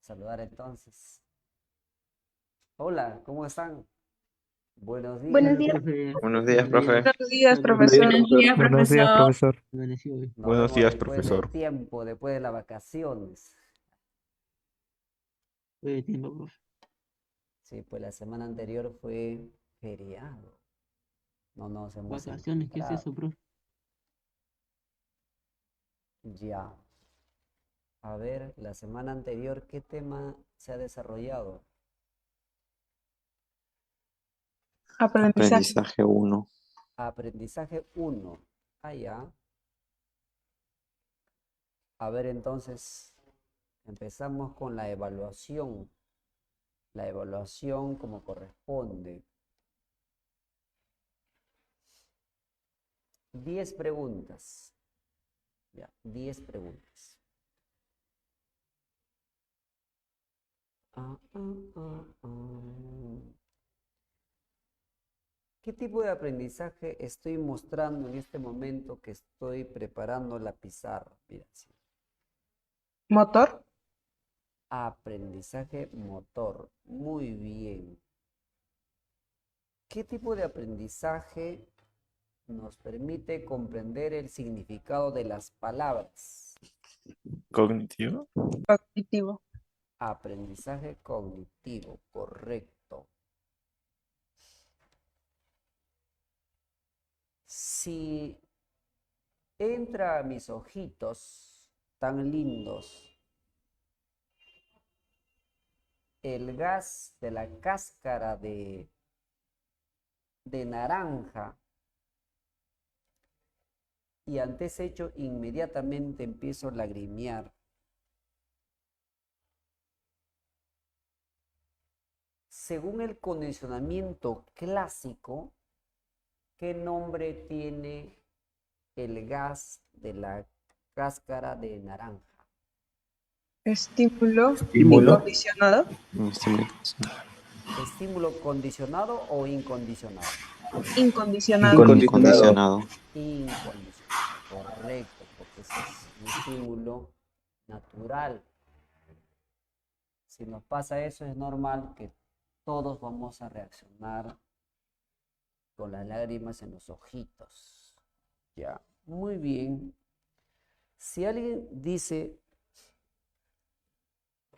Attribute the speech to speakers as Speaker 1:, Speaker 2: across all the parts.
Speaker 1: Saludar entonces. Hola, ¿cómo están? Buenos días.
Speaker 2: Buenos
Speaker 3: Hola,
Speaker 2: días.
Speaker 3: profe.
Speaker 4: Buenos días,
Speaker 3: Buenos
Speaker 4: profe.
Speaker 3: días.
Speaker 2: Buenos días,
Speaker 3: Buenos
Speaker 2: profesor.
Speaker 3: días,
Speaker 5: Buenos
Speaker 3: profesor.
Speaker 5: días,
Speaker 6: Buenos días,
Speaker 5: profesor.
Speaker 6: profesor.
Speaker 3: Amanecí hoy.
Speaker 1: Nos
Speaker 4: Buenos
Speaker 1: vemos
Speaker 4: días,
Speaker 1: después de
Speaker 4: profesor.
Speaker 1: tiempo, después de las vacaciones.
Speaker 3: Hoy de tiempo, profe.
Speaker 1: Sí, pues la semana anterior fue feriado. No nos hemos
Speaker 3: Vacaciones, ¿qué es
Speaker 1: encontrado.
Speaker 3: eso, profe?
Speaker 1: Ya. A ver, la semana anterior, ¿qué tema se ha desarrollado?
Speaker 2: Aprendizaje.
Speaker 4: Aprendizaje uno.
Speaker 1: Aprendizaje uno. Allá. A ver, entonces, empezamos con la evaluación. La evaluación como corresponde. 10 preguntas. Ya, 10 preguntas. Ah, ah, ah, ah. ¿Qué tipo de aprendizaje estoy mostrando en este momento que estoy preparando la pizarra? Mira, sí.
Speaker 2: Motor.
Speaker 1: Aprendizaje motor. Muy bien. ¿Qué tipo de aprendizaje nos permite comprender el significado de las palabras?
Speaker 4: ¿Cognitivo?
Speaker 2: Cognitivo.
Speaker 1: Aprendizaje cognitivo, correcto. Si entra a mis ojitos tan lindos el gas de la cáscara de naranja y ante ese hecho inmediatamente empiezo a lagrimear. Según el condicionamiento clásico, ¿qué nombre tiene el gas de la cáscara de naranja?
Speaker 2: Estímulo.
Speaker 6: Estímulo.
Speaker 2: Incondicionado.
Speaker 4: Estimulación.
Speaker 1: ¿Estímulo condicionado o incondicionado?
Speaker 2: Incondicionado.
Speaker 6: Incondicionado.
Speaker 4: Incondicionado.
Speaker 1: Incondicionado, correcto, porque ese es un estímulo natural. Si nos pasa eso, es normal que todos vamos a reaccionar con las lágrimas en los ojitos. Ya, muy bien. Si alguien dice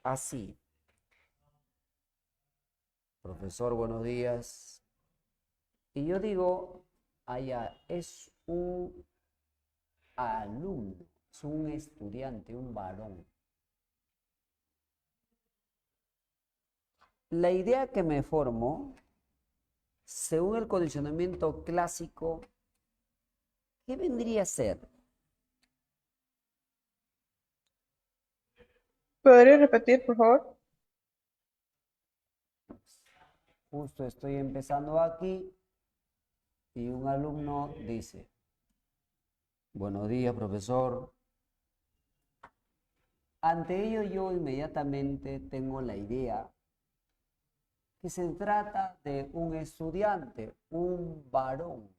Speaker 1: así, profesor, buenos días, y yo digo, allá es un alumno, es un estudiante, un varón. La idea que me formo, según el condicionamiento clásico, ¿qué vendría a ser?
Speaker 2: ¿Podría repetir, por favor?
Speaker 1: Justo estoy empezando aquí y un alumno dice, buenos días, profesor. Ante ello yo inmediatamente tengo la idea que se trata de un estudiante, un varón.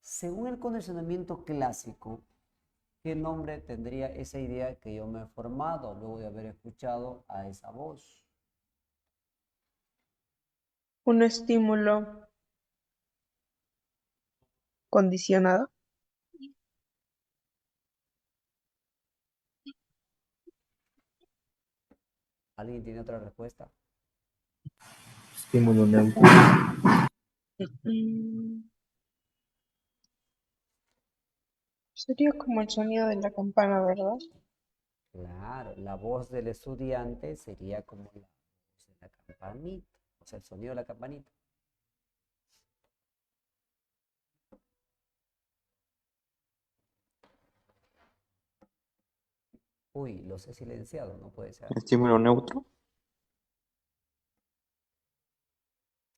Speaker 1: Según el condicionamiento clásico, ¿qué nombre tendría esa idea que yo me he formado luego de haber escuchado a esa voz?
Speaker 2: Un estímulo condicionado.
Speaker 1: ¿Alguien tiene otra respuesta?
Speaker 6: Estímulo neutro.
Speaker 2: Mm, Sería como el sonido de la campana, ¿verdad?
Speaker 1: Claro, la voz del estudiante sería como la voz de la campanita, o sea, el sonido de la campanita. Uy, los he silenciado, no puede ser.
Speaker 4: Estímulo neutro.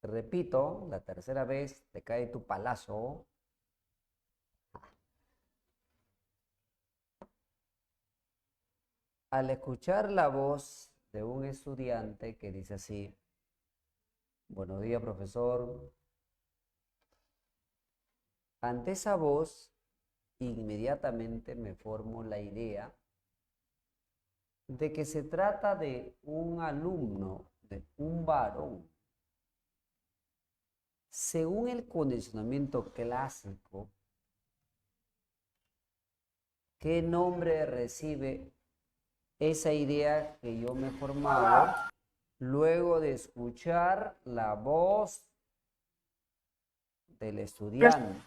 Speaker 1: Repito, la tercera vez te cae tu palazo. Al escuchar la voz de un estudiante que dice así, buenos días, profesor. Ante esa voz, inmediatamente me formo la idea de que se trata de un alumno, de un varón. Según el condicionamiento clásico, ¿qué nombre recibe esa idea que yo me he formado luego de escuchar la voz del estudiante?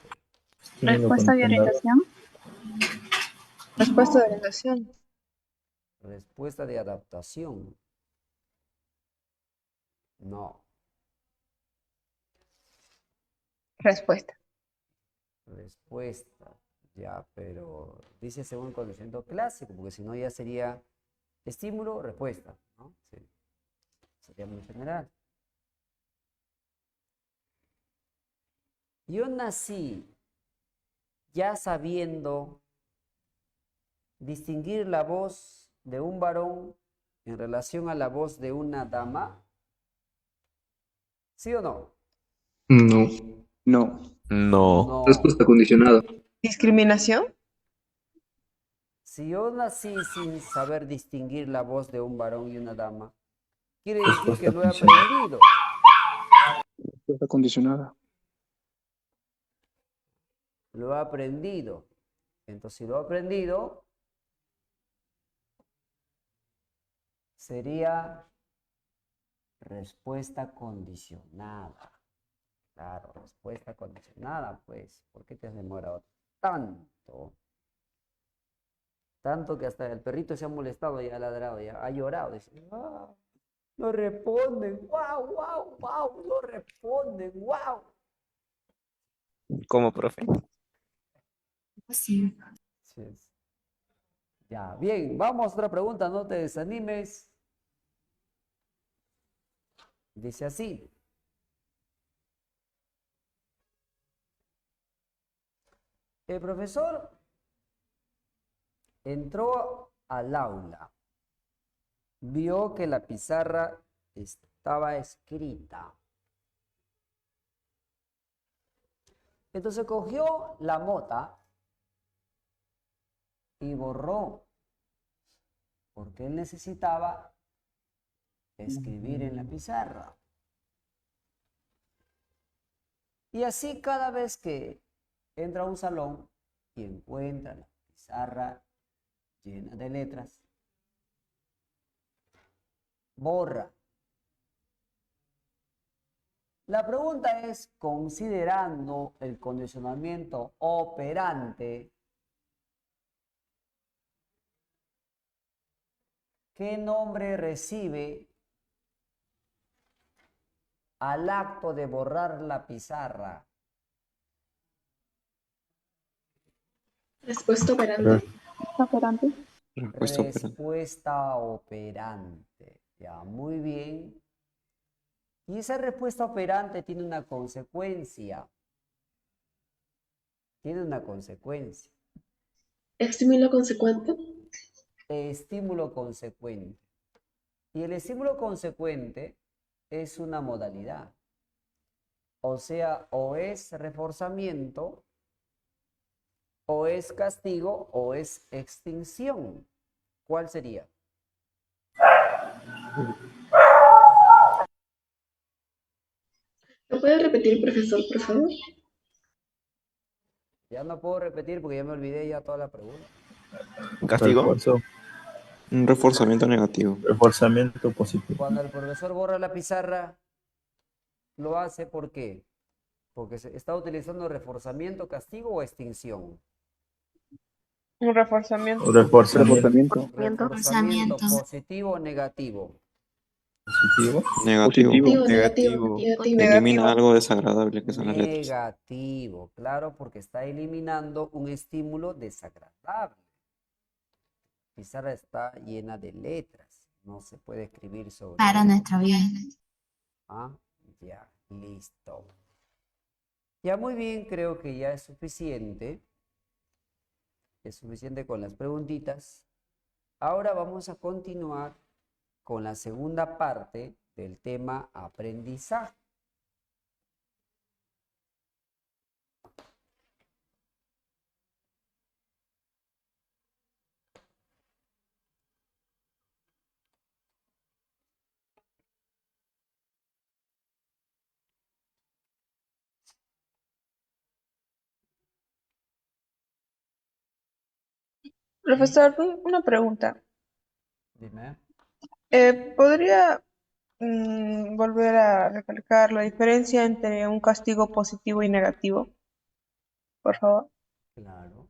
Speaker 2: Respuesta de orientación. Respuesta de orientación.
Speaker 1: Respuesta de adaptación. No.
Speaker 2: Respuesta.
Speaker 1: Respuesta. Ya, pero dice según el condicionamiento clásico, porque si no ya sería estímulo, respuesta, ¿no? Sí. Sería muy general. Yo nací ya sabiendo distinguir la voz de un varón en relación a la voz de una dama. ¿Sí o no?
Speaker 3: No. No.
Speaker 4: No.
Speaker 1: No.
Speaker 3: Respuesta condicionada.
Speaker 2: Discriminación.
Speaker 1: Si yo nací sin saber distinguir la voz de un varón y una dama, quiere decir que lo he aprendido.
Speaker 3: Respuesta condicionada.
Speaker 1: Lo he aprendido. Entonces, si lo he aprendido, sería respuesta condicionada. Claro, respuesta condicionada, pues. ¿Por qué te has demorado tanto? Tanto que hasta el perrito se ha molestado y ha ladrado, ya ha llorado. Dice, "Ah, no responden, wow, wow, wow, no responden, wow".
Speaker 4: ¿Cómo, profe?
Speaker 2: Sí.
Speaker 1: Sí. Ya, bien, vamos a otra pregunta, no te desanimes. Dice así. El profesor entró al aula, vio que la pizarra estaba escrita. Entonces cogió la mota y borró, porque él necesitaba escribir en la pizarra. Y así cada vez que entra a un salón y encuentra la pizarra llena de letras, borra. La pregunta es, considerando el condicionamiento operante, ¿qué nombre recibe al acto de borrar la pizarra?
Speaker 2: Respuesta operante.
Speaker 3: Operante.
Speaker 4: Respuesta operante.
Speaker 1: Respuesta operante. Ya, muy bien. Y esa respuesta operante tiene una consecuencia. Tiene una consecuencia.
Speaker 2: Estímulo consecuente.
Speaker 1: Estímulo consecuente. Y el estímulo consecuente es una modalidad. O sea, o es reforzamiento, o es castigo, o es extinción. ¿Cuál sería?
Speaker 2: ¿Lo puede repetir, profesor, por favor?
Speaker 1: Ya no puedo repetir porque ya me olvidé ya toda la pregunta.
Speaker 4: ¿Castigo?
Speaker 5: Refuerzo,
Speaker 4: Un reforzamiento negativo.
Speaker 5: reforzamiento positivo.
Speaker 1: Cuando el profesor borra la pizarra, lo hace ¿por qué? Porque se está utilizando reforzamiento, castigo o extinción.
Speaker 2: Un reforzamiento.
Speaker 5: Reforzamiento
Speaker 1: Reforzamiento positivo o negativo.
Speaker 5: positivo.
Speaker 4: Negativo.
Speaker 2: Negativo.
Speaker 4: Elimina algo desagradable que son las letras.
Speaker 1: Negativo, claro, porque está eliminando un estímulo desagradable. La pizarra está llena de letras, no se puede escribir sobre
Speaker 6: Para
Speaker 1: ella.
Speaker 6: nuestro bien.
Speaker 1: Ah, ya, listo. Ya muy bien, creo que ya es suficiente. Es suficiente con las preguntitas. Ahora vamos a continuar con la segunda parte del tema aprendizaje.
Speaker 2: Profesor, una pregunta.
Speaker 1: Dime.
Speaker 2: ¿Podría volver a recalcar la diferencia entre un castigo positivo y negativo, por favor?
Speaker 1: Claro.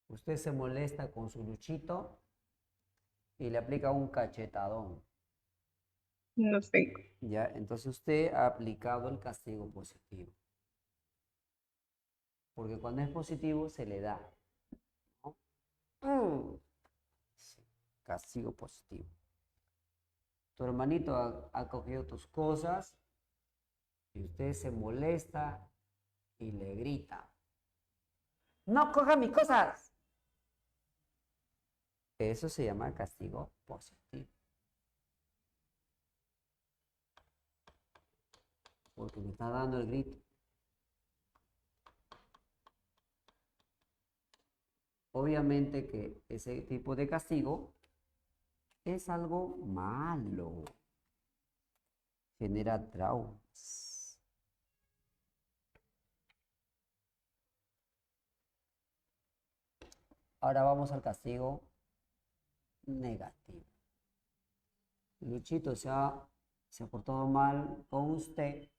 Speaker 1: Usted se molesta con su luchito y le aplica un cachetadón.
Speaker 2: No sé.
Speaker 1: Ya, entonces usted ha aplicado el castigo positivo. Porque cuando es positivo se le da, ¿no? Sí, castigo positivo. Tu hermanito ha cogido tus cosas y usted se molesta y le grita. ¡No coja mis cosas! Eso se llama castigo positivo. Porque me está dando el grito. Obviamente que ese tipo de castigo es algo malo. Genera traumas. Ahora vamos al castigo negativo. Luchito se ha portado mal con usted,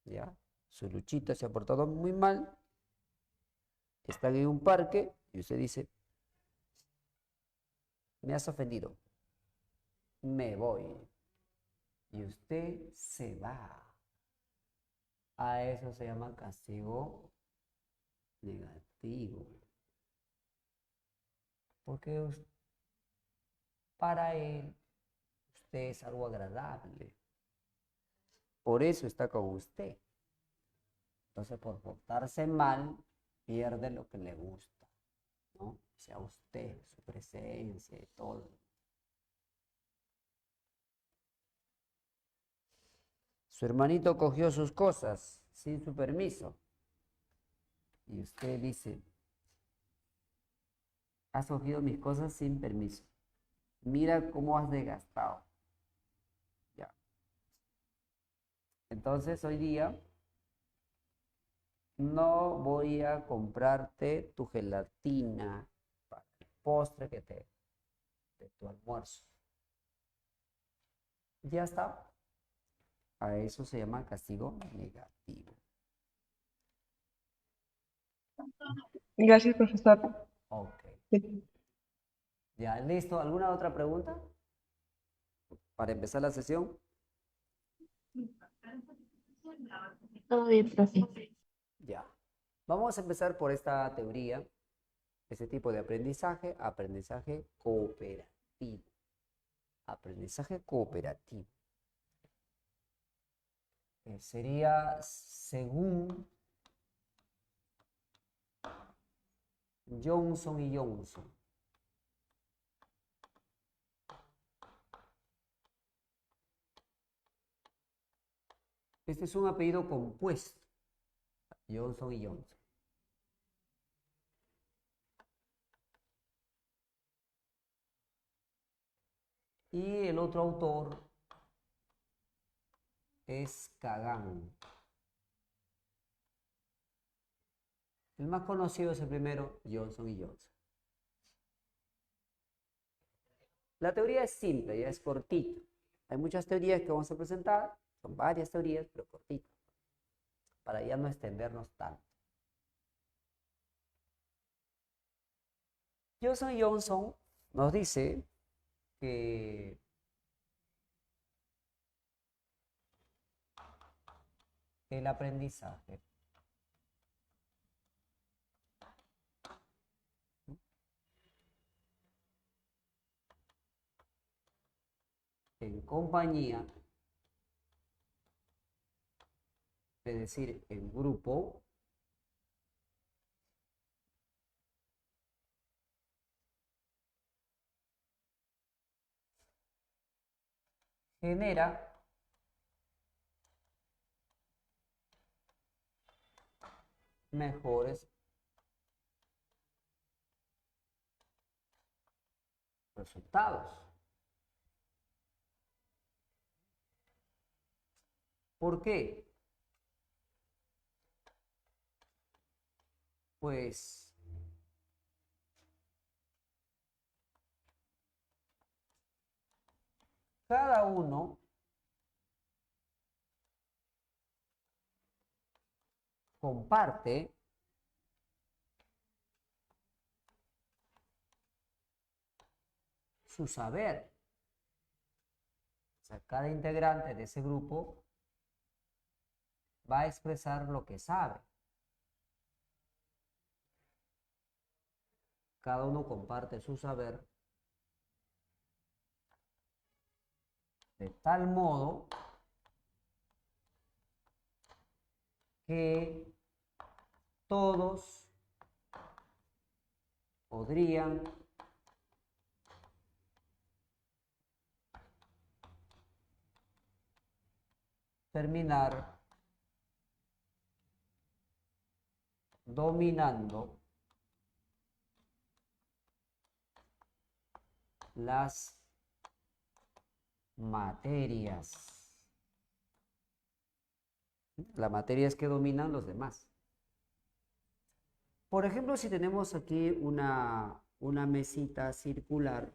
Speaker 1: ¿ya? Su Luchito se ha portado muy mal. Están en un parque y usted dice, me has ofendido, me voy. Y usted se va. A eso se llama castigo negativo. Porque para él usted es algo agradable. Por eso está con usted. Entonces, por portarse mal, pierde lo que le gusta, ¿no? Sea usted, su presencia y todo. Su hermanito cogió sus cosas sin su permiso. Y usted dice, has cogido mis cosas sin permiso. Mira cómo has desgastado. Ya. Entonces, hoy día no voy a comprarte tu gelatina para el postre de tu almuerzo. Ya está. A eso se llama castigo negativo.
Speaker 2: Gracias, profesor.
Speaker 1: Ok.
Speaker 2: Sí.
Speaker 1: Ya, listo. ¿Alguna otra pregunta para empezar la sesión?
Speaker 3: Todo bien, profe.
Speaker 1: Ya. Vamos a empezar por esta teoría, este tipo de aprendizaje, aprendizaje cooperativo. Aprendizaje cooperativo. Sería según Johnson y Johnson. Este es un apellido compuesto. Johnson y Johnson. Y el otro autor es Kagan. El más conocido es el primero, Johnson y Johnson. La teoría es simple, ya es cortita. Hay muchas teorías que vamos a presentar, son varias teorías, pero cortitas, para ya no extendernos tanto. Johnson y Johnson nos dice que el aprendizaje en compañía, es decir, en grupo, genera mejores resultados. ¿Por qué? pues cada uno comparte su saber. O sea, cada integrante de ese grupo va a expresar lo que sabe. Cada uno comparte su saber de tal modo que todos podrían terminar dominando las materias. Las materias que dominan los demás. Por ejemplo, si tenemos aquí una mesita circular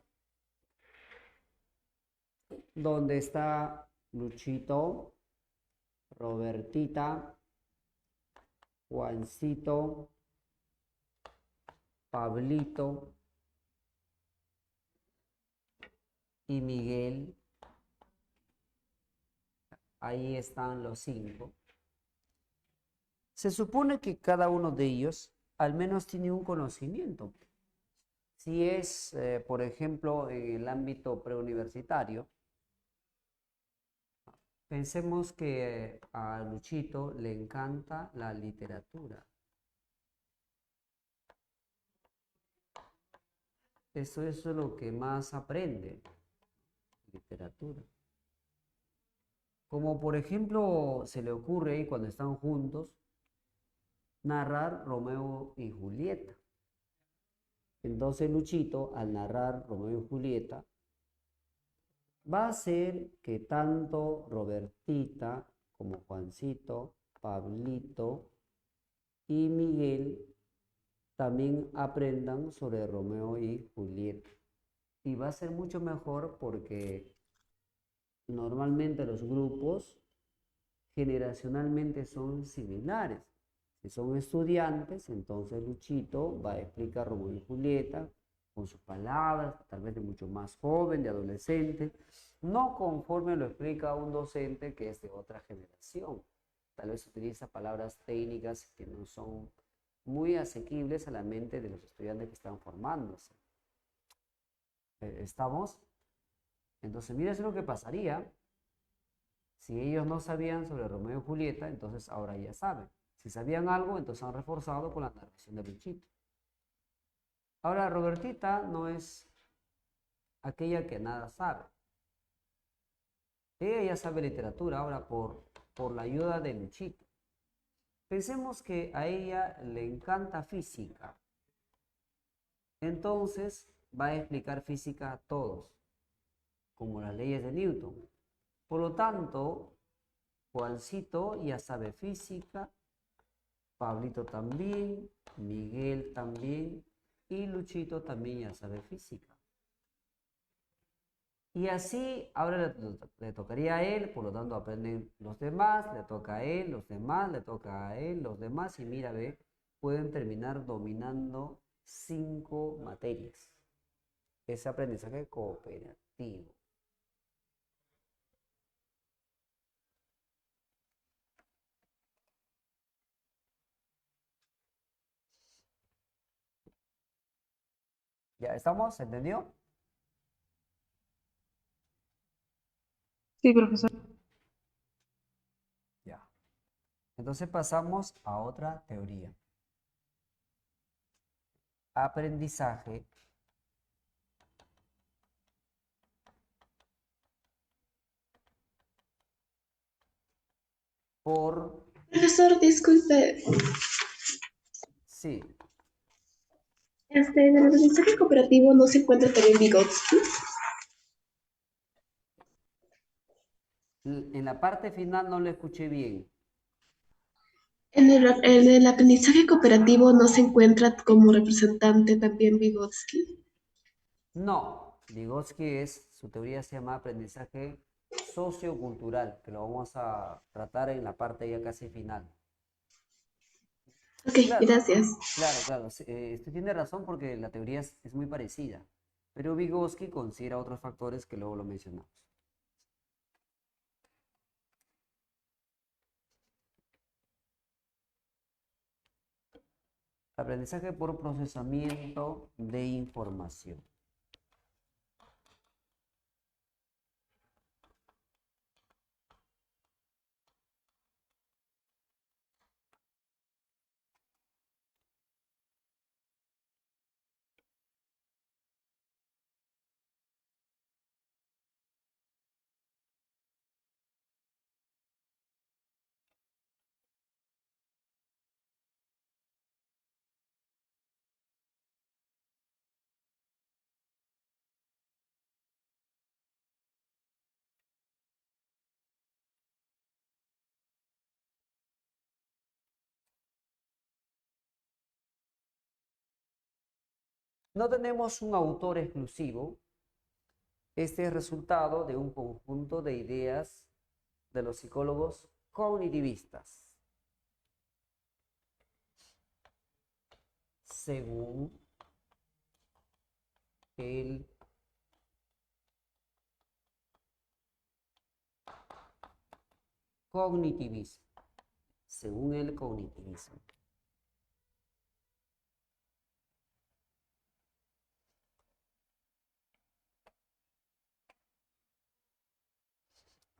Speaker 1: donde está Luchito, Robertita, Juancito, Pablito y Miguel. Ahí están los 5. Se supone que cada uno de ellos al menos tiene un conocimiento. Si es, por ejemplo, en el ámbito preuniversitario, pensemos que a Luchito le encanta la literatura. Eso es lo que más aprende, literatura. Como por ejemplo se le ocurre ahí cuando están juntos, narrar Romeo y Julieta. Entonces Luchito, al narrar Romeo y Julieta, va a hacer que tanto Robertita como Juancito, Pablito y Miguel también aprendan sobre Romeo y Julieta. Y va a ser mucho mejor porque normalmente los grupos generacionalmente son similares. Si son estudiantes, entonces Luchito va a explicar Romeo y Julieta con sus palabras, tal vez de mucho más joven, de adolescente, no conforme lo explica un docente que es de otra generación. Tal vez utiliza palabras técnicas que no son muy asequibles a la mente de los estudiantes que están formándose. ¿Estamos? Entonces, mira, eso es lo que pasaría si ellos no sabían sobre Romeo y Julieta, entonces ahora ya saben. Si sabían algo, entonces han reforzado con la narración de Luchito. Ahora, Robertita no es aquella que nada sabe. Ella ya sabe literatura ahora por la ayuda de Luchito. Pensemos que a ella le encanta física. Entonces va a explicar física a todos, como las leyes de Newton. Por lo tanto, Juancito ya sabe física, Pablito también, Miguel también y Luchito también ya sabe física. Y así ahora le tocaría a él, por lo tanto aprenden los demás, le toca a él, los demás, le toca a él, los demás y mira, ve, pueden terminar dominando 5 materias. Ese aprendizaje cooperativo. ¿Ya estamos? ¿Entendió?
Speaker 2: Sí, profesor.
Speaker 1: Ya. Entonces pasamos a otra teoría. Aprendizaje por...
Speaker 3: Profesor, disculpe,
Speaker 1: Sí,
Speaker 3: en el aprendizaje cooperativo no se encuentra también Vygotsky.
Speaker 1: en la parte final no lo escuché bien.
Speaker 3: En el aprendizaje cooperativo no se encuentra como representante también Vygotsky.
Speaker 1: No, Vygotsky su teoría se llama aprendizaje sociocultural, que lo vamos a tratar en la parte ya casi final.
Speaker 3: Ok,
Speaker 1: Claro,
Speaker 3: gracias.
Speaker 1: claro, usted tiene razón porque la teoría es muy parecida, pero Vygotsky considera otros factores que luego lo mencionamos. Aprendizaje por procesamiento de información. No tenemos un autor exclusivo. Este es resultado de un conjunto de ideas de los psicólogos cognitivistas. Según el cognitivismo. Según el cognitivismo.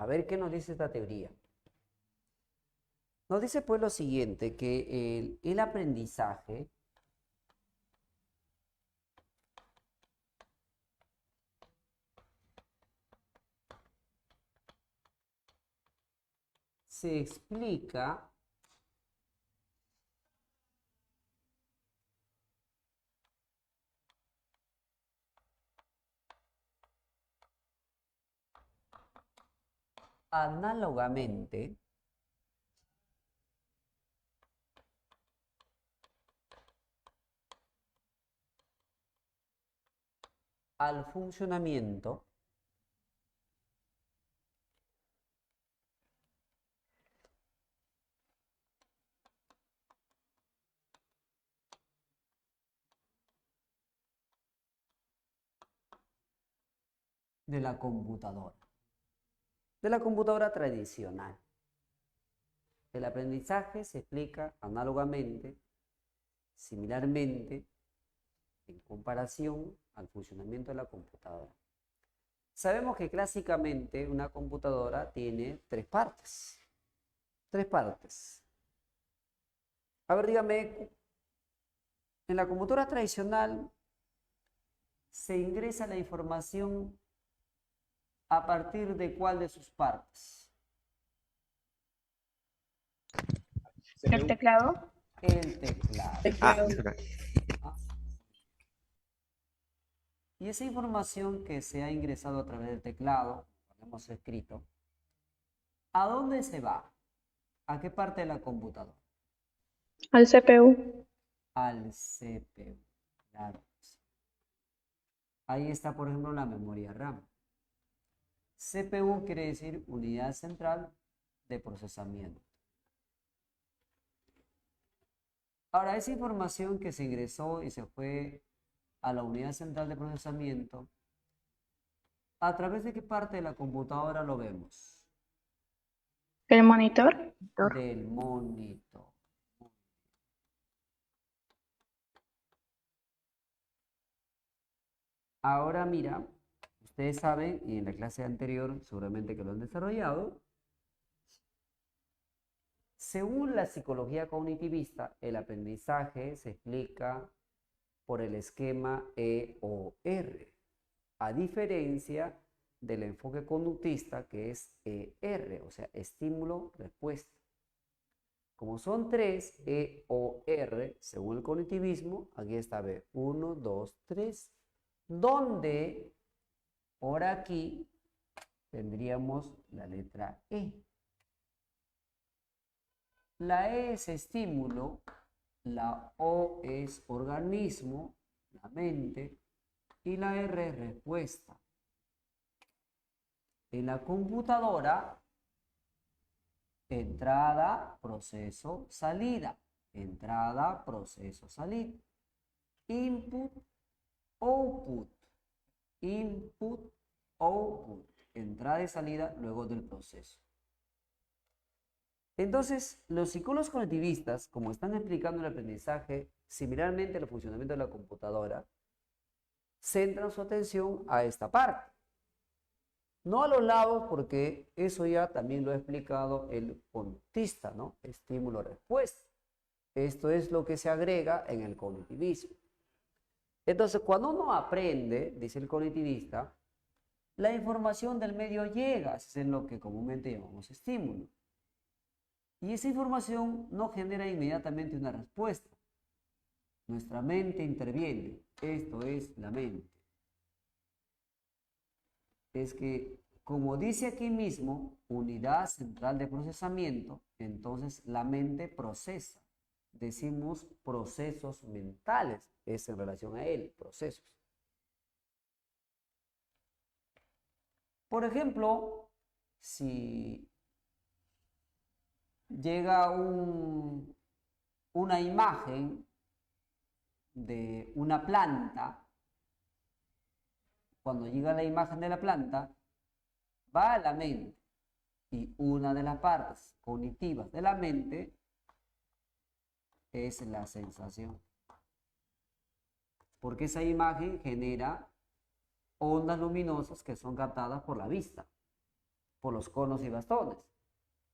Speaker 1: A ver qué nos dice esta teoría. Nos dice pues lo siguiente, que el aprendizaje se explica análogamente al funcionamiento de la computadora tradicional. El aprendizaje se explica análogamente, similarmente, en comparación al funcionamiento de la computadora. Sabemos que clásicamente una computadora tiene tres partes. Tres partes. A ver, dígame, en la computadora tradicional se ingresa la información a partir de cuál de sus partes.
Speaker 2: ¿El teclado?
Speaker 1: El teclado. Ah. Y esa información que se ha ingresado a través del teclado, como hemos escrito, ¿a dónde se va? ¿A qué parte de la computadora?
Speaker 2: Al CPU.
Speaker 1: Al CPU. Claro. Ahí está, por ejemplo, la memoria RAM. CPU quiere decir unidad central de procesamiento. Ahora, esa información que se ingresó y se fue a la unidad central de procesamiento, ¿a través de qué parte de la computadora lo vemos?
Speaker 2: ¿El monitor?
Speaker 1: Del monitor. Ahora mira, ustedes saben, y en la clase anterior seguramente que lo han desarrollado, según la psicología cognitivista, el aprendizaje se explica por el esquema EOR, a diferencia del enfoque conductista que es ER, o sea, estímulo-respuesta. Como son tres EOR, según el cognitivismo, aquí está, ve, 1, 2, 3, donde por aquí tendríamos la letra E. La E es estímulo, la O es organismo, la mente, y la R es respuesta. En la computadora, entrada, proceso, salida. Entrada, proceso, salida. Input, output. Input, output. Entrada y salida luego del proceso. Entonces, los psicólogos cognitivistas, como están explicando el aprendizaje similarmente al funcionamiento de la computadora, centran su atención a esta parte. No a los lados, porque eso ya también lo ha explicado el conductista, ¿no? Estímulo-respuesta. Esto es lo que se agrega en el cognitivismo. Entonces, cuando uno aprende, dice el cognitivista, la información del medio llega, eso es lo que comúnmente llamamos estímulo. Y esa información no genera inmediatamente una respuesta. Nuestra mente interviene. Esto es la mente. Es que, como dice aquí mismo, unidad central de procesamiento, entonces la mente procesa. Decimos procesos mentales, es en relación a él, procesos. Por ejemplo, si llega una imagen de una planta, cuando llega la imagen de la planta, va a la mente y una de las partes cognitivas de la mente es la sensación. Porque esa imagen genera ondas luminosas que son captadas por la vista, por los conos y bastones,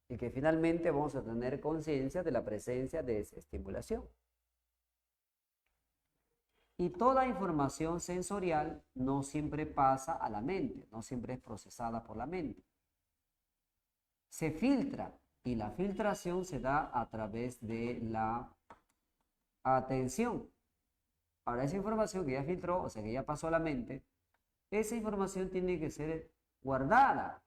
Speaker 1: y que finalmente vamos a tener conciencia de la presencia de esa estimulación. Y toda información sensorial no siempre pasa a la mente, no siempre es procesada por la mente. Se filtra y la filtración se da a través de la atención. Ahora, esa información que ya filtró, o sea, que ya pasó a la mente, esa información tiene que ser guardada,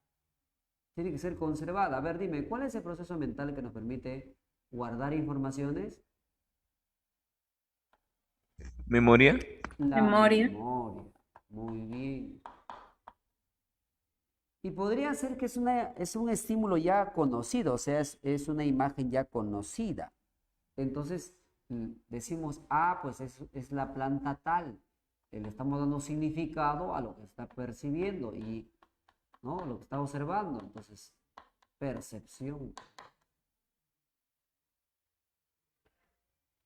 Speaker 1: tiene que ser conservada. A ver, dime, ¿cuál es el proceso mental que nos permite guardar informaciones?
Speaker 6: Memoria.
Speaker 1: La
Speaker 7: Memoria.
Speaker 1: memoria. Muy bien. Y podría ser que es un estímulo ya conocido, o sea, es una imagen ya conocida. Entonces, decimos, pues es la planta tal. Le estamos dando significado a lo que está percibiendo y, ¿no? Lo que está observando. Entonces, percepción.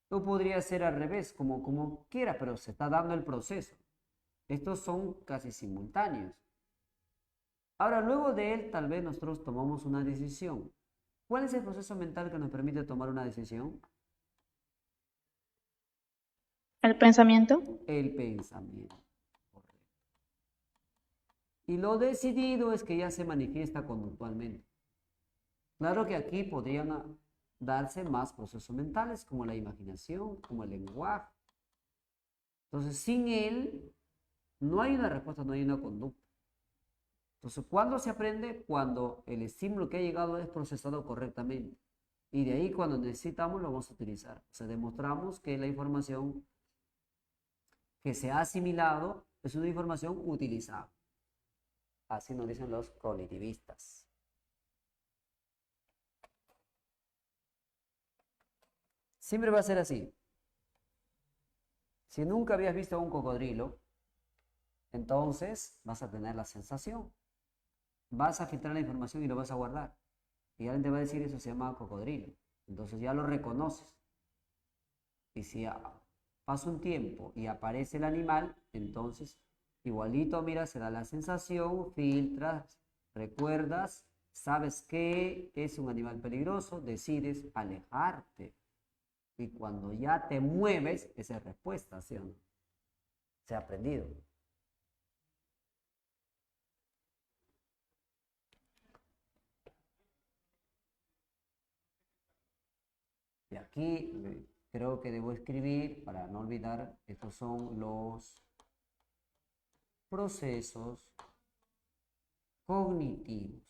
Speaker 1: O podría ser al revés, como quiera, pero se está dando el proceso. Estos son casi simultáneos. Ahora, luego de él, tal vez nosotros tomamos una decisión. ¿Cuál es el proceso mental que nos permite tomar una decisión?
Speaker 7: El pensamiento.
Speaker 1: El pensamiento. Correcto. Y lo decidido es que ya se manifiesta conductualmente. Claro que aquí podrían darse más procesos mentales, como la imaginación, como el lenguaje. Entonces, sin él, no hay una respuesta, no hay una conducta. Entonces, ¿cuándo se aprende? Cuando el estímulo que ha llegado es procesado correctamente. Y de ahí, cuando necesitamos, lo vamos a utilizar. O sea, demostramos que la información que se ha asimilado es una información utilizable. Así nos dicen los cognitivistas. Siempre va a ser así. Si nunca habías visto a un cocodrilo, entonces vas a tener la sensación. Vas a filtrar la información y lo vas a guardar. Y alguien te va a decir, eso se llama cocodrilo. Entonces ya lo reconoces. Y si pasa un tiempo y aparece el animal, entonces igualito, mira, se da la sensación, filtras, recuerdas, sabes que es un animal peligroso, decides alejarte. Y cuando ya te mueves, esa es respuesta, ¿sí o no? Se ha aprendido. Y aquí creo que debo escribir, para no olvidar, estos son los procesos cognitivos.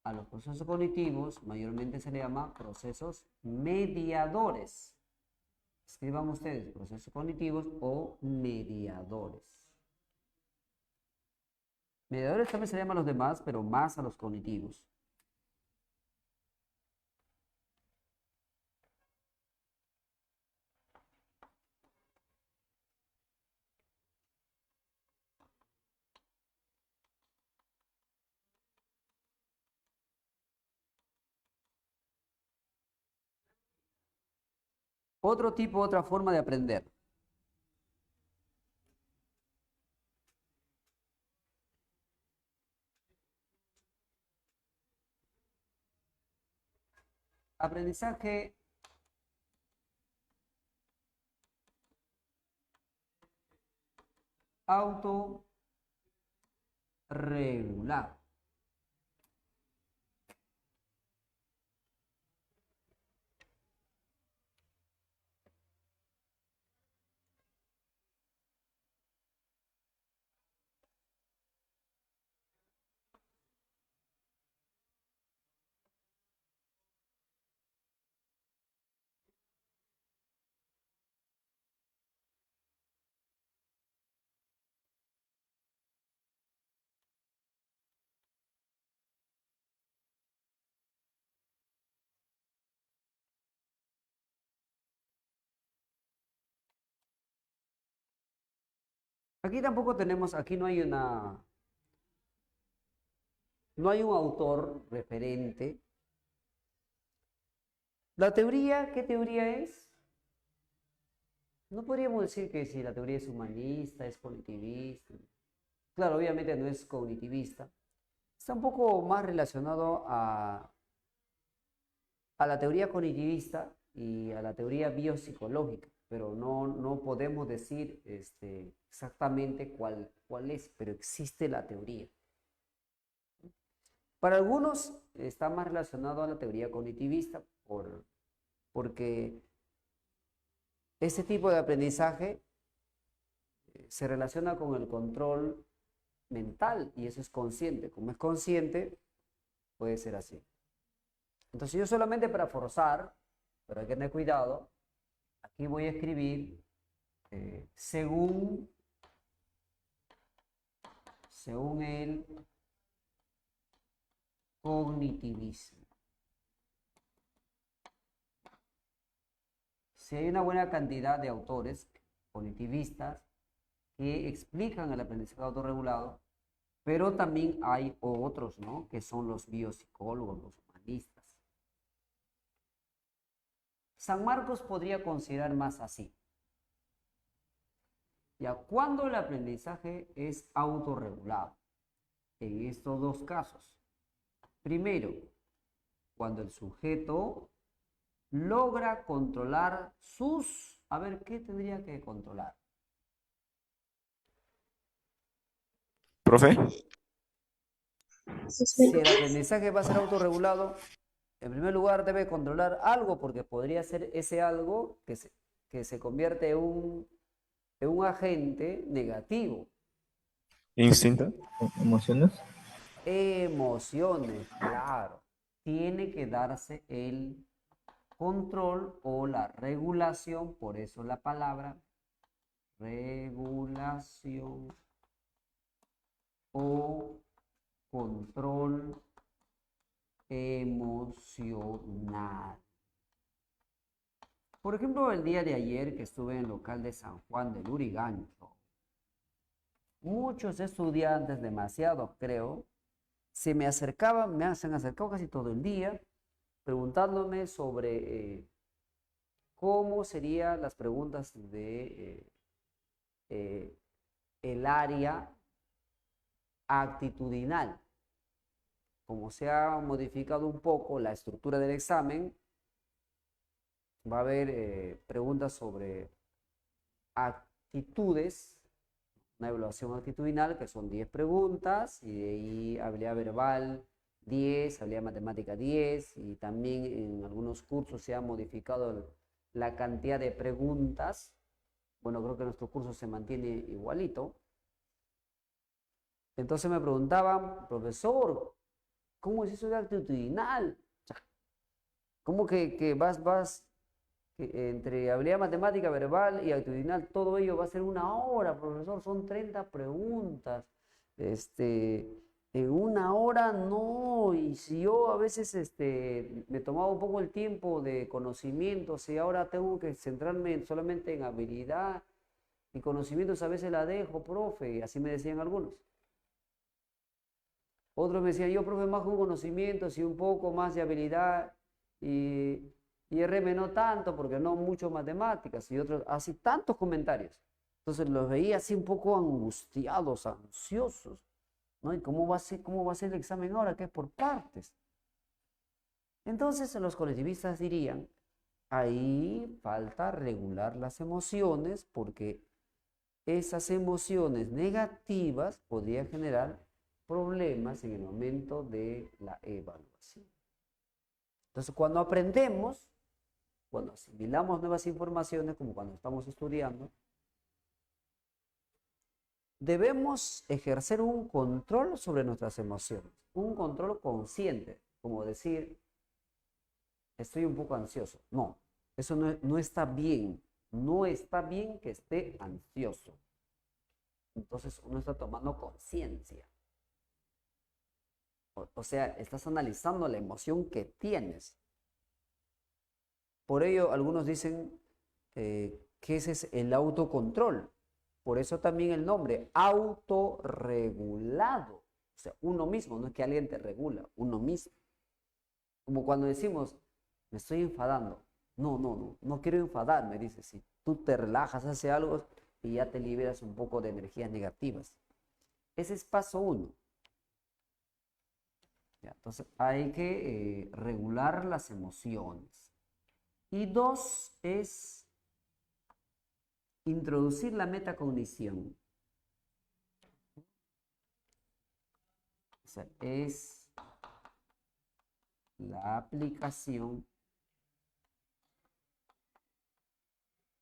Speaker 1: A los procesos cognitivos mayormente se le llama procesos mediadores. Escriban ustedes procesos cognitivos o mediadores. Mediadores también se llaman a los demás, pero más a los cognitivos. Otro tipo, otra forma de aprender. Aprendizaje autorregular. Aquí tampoco tenemos, aquí no hay un autor referente. La teoría, ¿qué teoría es? No podríamos decir que si la teoría es humanista, es cognitivista. Claro, obviamente no es cognitivista. Está un poco más relacionado a la teoría cognitivista y a la teoría biopsicológica, pero no podemos decir exactamente cuál es, pero existe la teoría. Para algunos está más relacionado a la teoría cognitivista porque este tipo de aprendizaje se relaciona con el control mental y eso es consciente. Como es consciente, puede ser así. Entonces yo solamente para forzar, pero hay que tener cuidado, aquí voy a escribir según el cognitivismo. Si hay una buena cantidad de autores cognitivistas que explican el aprendizaje autorregulado, pero también hay otros, ¿no? Que son los biopsicólogos, los humanistas. San Marcos podría considerar más así. Ya, ¿cuándo el aprendizaje es autorregulado? En estos dos casos. Primero, cuando el sujeto logra controlar sus... A ver, ¿qué tendría que controlar?
Speaker 4: Profe,
Speaker 1: Si el aprendizaje va a ser autorregulado, en primer lugar debe controlar algo, porque podría ser ese algo que se convierte en un agente negativo.
Speaker 4: instinto.
Speaker 5: ¿Emociones?
Speaker 1: Emociones, claro. Tiene que darse el control o la regulación, por eso la palabra regulación o control emocional. Por ejemplo, el día de ayer que estuve en el local de San Juan del Lurigancho, muchos estudiantes, demasiados creo, se me han acercado casi todo el día, preguntándome sobre cómo serían las preguntas de el área actitudinal. Como se ha modificado un poco la estructura del examen, va a haber preguntas sobre actitudes, una evaluación actitudinal que son 10 preguntas y de ahí habilidad verbal 10, habilidad matemática 10 y también en algunos cursos se ha modificado la cantidad de preguntas. Bueno, creo que nuestro curso se mantiene igualito. Entonces me preguntaban, profesor, ¿Cómo es eso de actitudinal? O sea, ¿cómo que que entre habilidad matemática, verbal y actitudinal, todo ello va a ser una hora, profesor? Son 30 preguntas. En una hora no. Y si yo a veces me tomaba un poco el tiempo de conocimientos y ahora tengo que centrarme solamente en habilidad y conocimientos, a veces la dejo, profe, y así me decían algunos. Otros me decían, yo, profe, más con conocimientos y un poco más de habilidad, y RM no tanto, porque no mucho matemáticas, y otros, así tantos comentarios. Entonces los veía así un poco angustiados, ansiosos, ¿no? ¿Y cómo va a ser el examen ahora, que es por partes? Entonces los colectivistas dirían, ahí falta regular las emociones, porque esas emociones negativas podrían generar problemas en el momento de la evaluación. Entonces, cuando aprendemos, cuando asimilamos nuevas informaciones, como cuando estamos estudiando, debemos ejercer un control sobre nuestras emociones, un control consciente, como decir, estoy un poco ansioso. No, eso no está bien. No está bien que esté ansioso. Entonces uno está tomando conciencia. O sea, estás analizando la emoción que tienes. Por ello, algunos dicen que ese es el autocontrol. Por eso también el nombre, autorregulado. O sea, uno mismo, no es que alguien te regula, uno mismo. Como cuando decimos, me estoy enfadando. No quiero enfadarme, dice. Si tú te relajas, haces algo y ya te liberas un poco de energías negativas. Ese es paso 1. Entonces hay que regular las emociones. Y 2 es introducir la metacognición. O sea, es la aplicación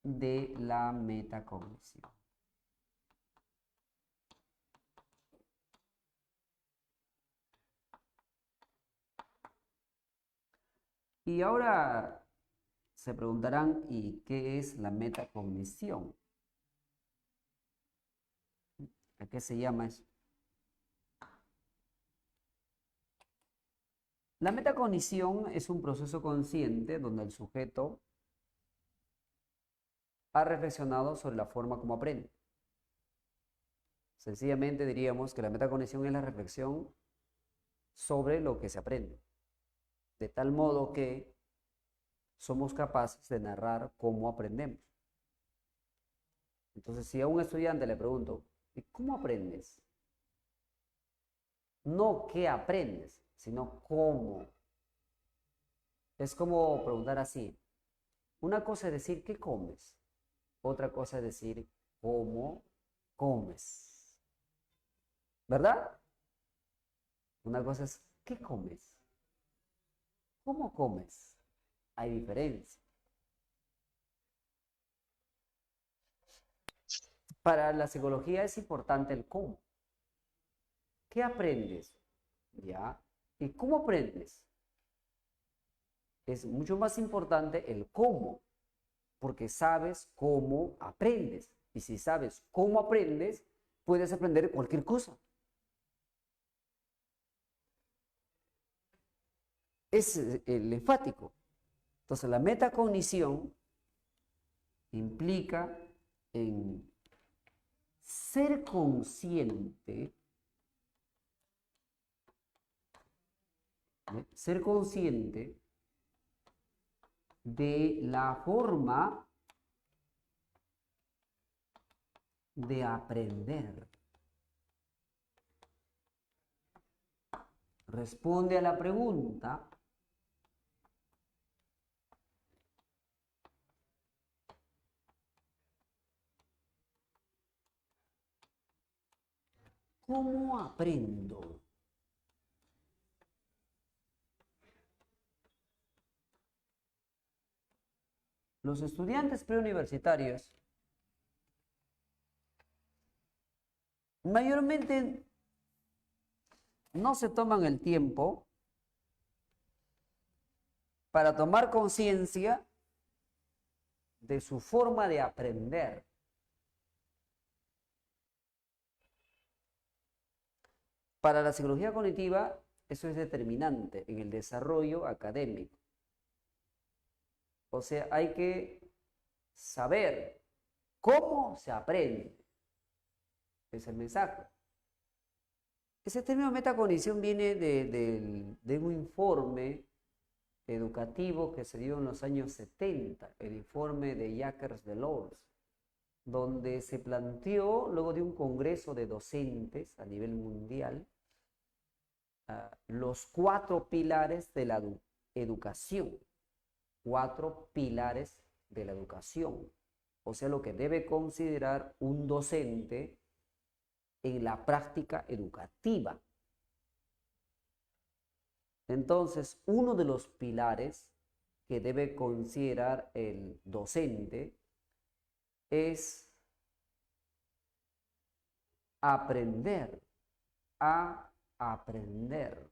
Speaker 1: de la metacognición. Y ahora se preguntarán, ¿y qué es la metacognición? ¿A qué se llama eso? La metacognición es un proceso consciente donde el sujeto ha reflexionado sobre la forma como aprende. Sencillamente diríamos que la metacognición es la reflexión sobre lo que se aprende, de tal modo que somos capaces de narrar cómo aprendemos. Entonces, si a un estudiante le pregunto, ¿y cómo aprendes? No qué aprendes, sino cómo. Es como preguntar así. Una cosa es decir qué comes, otra cosa es decir cómo comes. ¿Verdad? Una cosa es ¿qué comes? ¿Cómo comes? Hay diferencia. Para la psicología es importante el cómo. ¿Qué aprendes? ¿Ya? ¿Y cómo aprendes? Es mucho más importante el cómo, porque sabes cómo aprendes. Y si sabes cómo aprendes, puedes aprender cualquier cosa. Es el enfático. Entonces, la metacognición implica en ser consciente, de la forma de aprender. Responde a la pregunta: ¿cómo aprendo? Los estudiantes preuniversitarios mayormente no se toman el tiempo para tomar conciencia de su forma de aprender. Para la psicología cognitiva, eso es determinante en el desarrollo académico. O sea, hay que saber cómo se aprende. Es el mensaje. Ese término metacognición viene de un informe educativo que se dio en los años 70, el informe de Jacques-Delors, donde se planteó, luego de un congreso de docentes a nivel mundial, los 4 pilares de la educación. 4 pilares de la educación. O sea, lo que debe considerar un docente en la práctica educativa. Entonces, uno de los pilares que debe considerar el docente es aprender a aprender.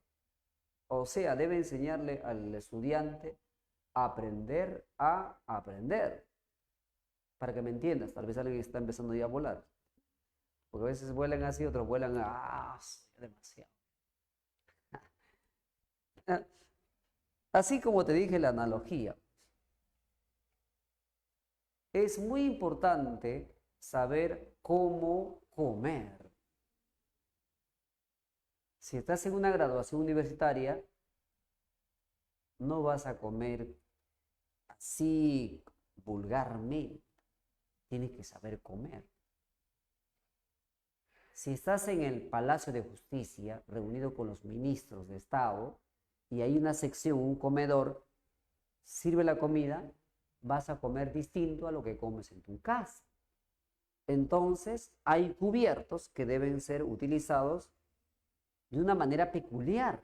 Speaker 1: O sea, debe enseñarle al estudiante a aprender a aprender. Para que me entiendas, tal vez alguien está empezando ya a volar. Porque a veces vuelan así, otros vuelan demasiado. Así como te dije la analogía, es muy importante saber cómo comer. Si estás en una graduación universitaria, no vas a comer así vulgarmente. Tienes que saber comer. Si estás en el Palacio de Justicia, reunido con los ministros de Estado, y hay una sección, un comedor, sirve la comida, vas a comer distinto a lo que comes en tu casa. Entonces, hay cubiertos que deben ser utilizados de una manera peculiar.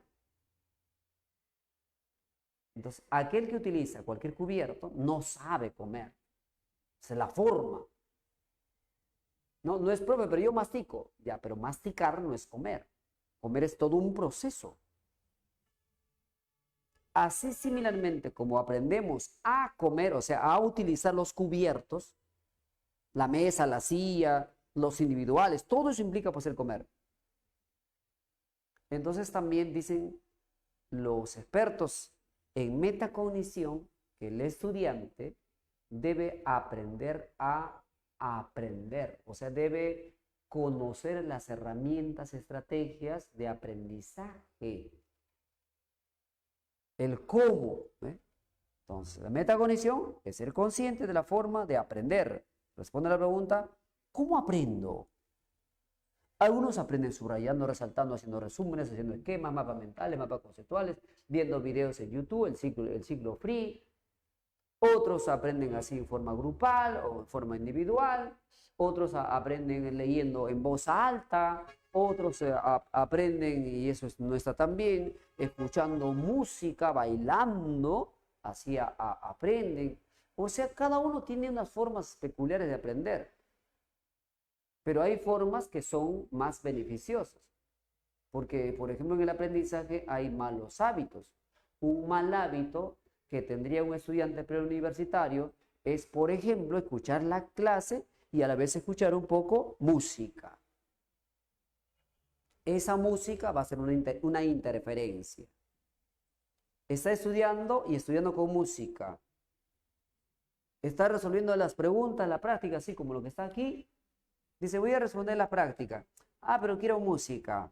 Speaker 1: Entonces, aquel que utiliza cualquier cubierto no sabe comer. Se la forma. No es profe, pero yo mastico. Ya, pero masticar no es comer. Comer es todo un proceso. Así similarmente como aprendemos a comer, o sea, a utilizar los cubiertos, la mesa, la silla, los individuales, todo eso implica pues el comer. Entonces también dicen los expertos en metacognición que el estudiante debe aprender a aprender, o sea, debe conocer las herramientas, estrategias de aprendizaje. El cómo. Entonces, la metacognición es ser consciente de la forma de aprender. Responde a la pregunta, ¿cómo aprendo? Algunos aprenden subrayando, resaltando, haciendo resúmenes, haciendo esquemas, mapas mentales, mapas conceptuales, viendo videos en YouTube, el ciclo free. Otros aprenden así en forma grupal o en forma individual. Otros aprenden leyendo en voz alta. Otros aprenden, y eso no está tan bien, escuchando música, bailando. Así aprenden. O sea, cada uno tiene unas formas peculiares de aprender. Pero hay formas que son más beneficiosas. Porque, por ejemplo, en el aprendizaje hay malos hábitos. Un mal hábito que tendría un estudiante preuniversitario es, por ejemplo, escuchar la clase y a la vez escuchar un poco música. Esa música va a ser una interferencia. Está estudiando y estudiando con música. Está resolviendo las preguntas, la práctica, así como lo que está aquí. Dice, voy a responder la práctica. Pero quiero música.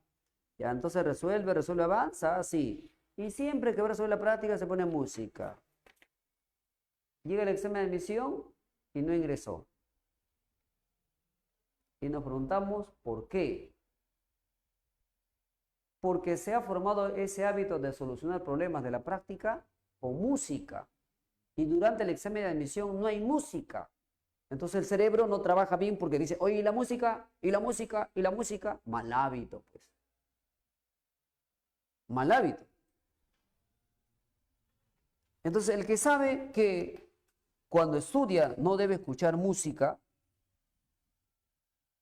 Speaker 1: Ya, entonces resuelve, avanza, así. Y siempre que va a resolver la práctica se pone música. Llega el examen de admisión y no ingresó. Y nos preguntamos, ¿por qué? Porque se ha formado ese hábito de solucionar problemas de la práctica con música. Y durante el examen de admisión no hay música. Entonces el cerebro no trabaja bien porque dice, oye, ¿y la música? ¿Y la música? ¿Y la música? Mal hábito, pues. Mal hábito. Entonces el que sabe que cuando estudia no debe escuchar música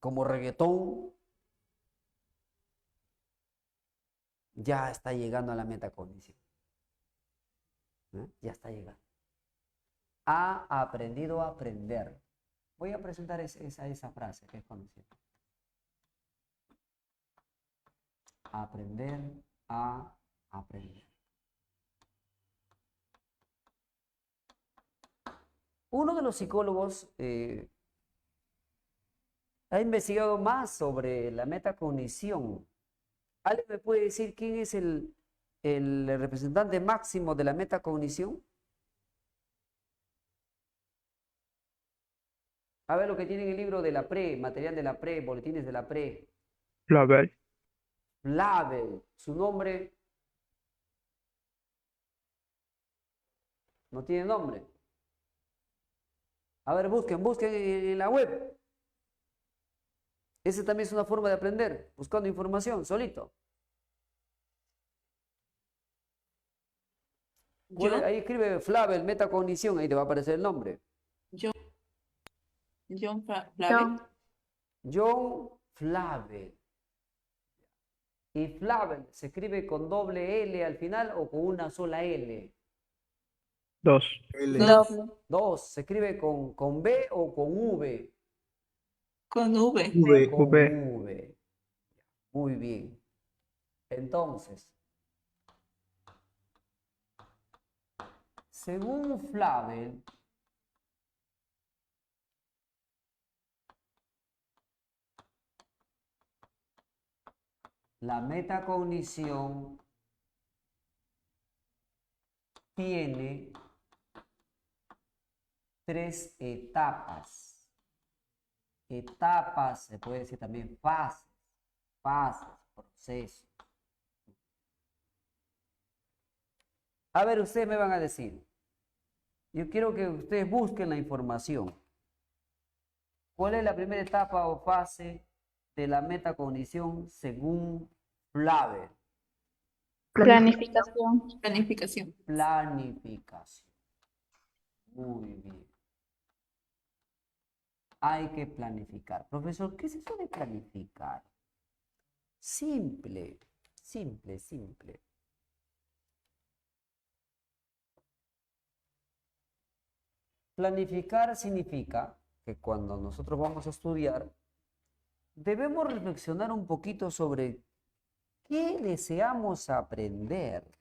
Speaker 1: como reggaetón, ya está llegando a la metacognición. Ya está llegando. Ha aprendido a aprender. Voy a presentar esa frase que es conocida. Aprender a aprender. Uno de los psicólogos ha investigado más sobre la metacognición. ¿Alguien me puede decir quién es el representante máximo de la metacognición? A ver lo que tiene en el libro de la PRE, material de la PRE, boletines de la PRE.
Speaker 5: Flavel.
Speaker 1: Flavel, su nombre no tiene nombre. A ver, busquen en la web. Esa también es una forma de aprender, buscando información, solito. Ahí escribe Flavel, metacognición, ahí te va a aparecer el nombre.
Speaker 6: John Flavel.
Speaker 1: John Flavel. ¿Y Flavel se escribe con doble L al final o con una sola L?
Speaker 5: 2.
Speaker 1: Dos. ¿Se escribe con B o con V?
Speaker 6: Con V.
Speaker 1: Con
Speaker 5: V.
Speaker 1: V. Muy bien. Entonces, según Flavel, la metacognición tiene 3 etapas. Etapas, se puede decir también fases, procesos. A ver, ustedes me van a decir. Yo quiero que ustedes busquen la información. ¿Cuál es la primera etapa o fase de la metacognición según Flavel?
Speaker 7: Planificación.
Speaker 6: Planificación.
Speaker 1: Planificación. Muy bien. Hay que planificar. Profesor, ¿qué es eso de planificar? Simple. Planificar significa que cuando nosotros vamos a estudiar, debemos reflexionar un poquito sobre qué deseamos aprender.